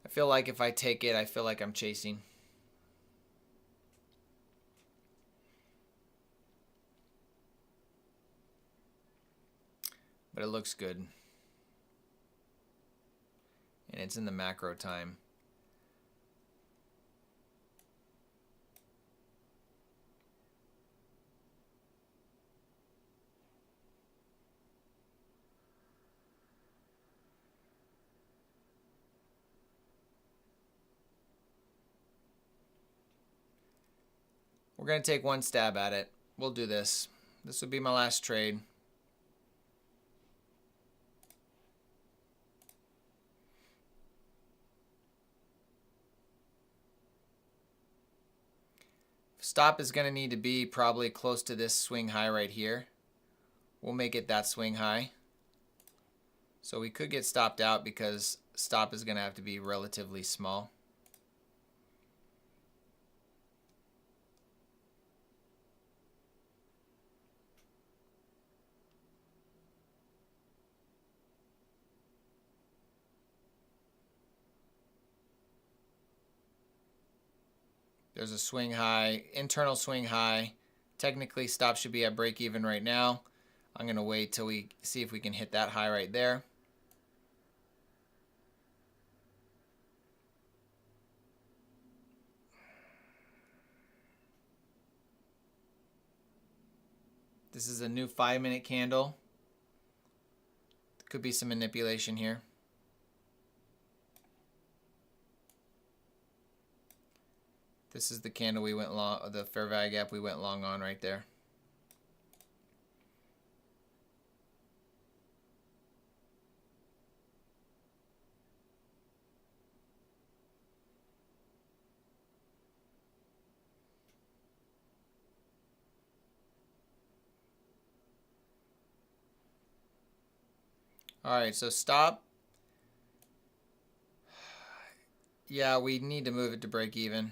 I feel like if I take it, I feel like I'm chasing. But it looks good. And it's in the macro time. We're going to take one stab at it. We'll do this. This will be my last trade. Stop is going to need to be probably close to this swing high right here. We'll make it that swing high. So we could get stopped out because stop is going to have to be relatively small. There's a swing high, internal swing high. Technically, stop should be at break even right now. I'm going to wait till we see if we can hit that high right there. This is a new 5-minute candle. Could be some manipulation here. This is the candle we went long, the fair value gap we went long on right there. All right, so stop. Yeah, we need to move it to break even.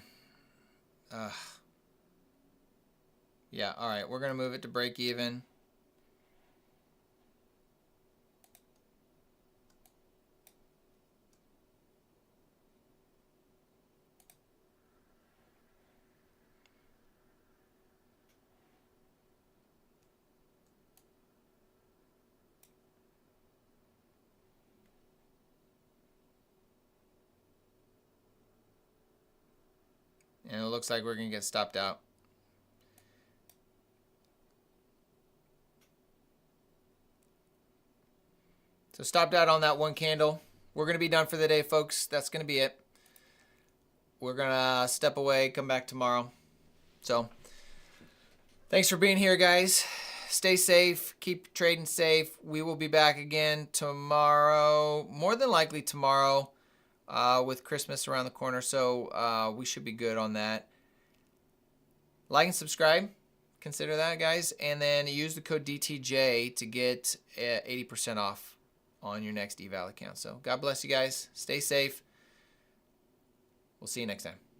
Yeah, all right, we're going to move it to break even. And it looks like we're going to get stopped out. So stopped out on that one candle. We're going to be done for the day, folks. That's going to be it. we're going to step away, come back tomorrow. So thanks for being here, guys. Stay safe. Keep trading safe. We will be back again tomorrow, more than likely tomorrow, with Christmas around the corner. So we should be good on that. Like and subscribe. Consider that, guys. And then use the code DTJ to get 80% off on your next eval account. So God bless you guys. Stay safe. We'll see you next time.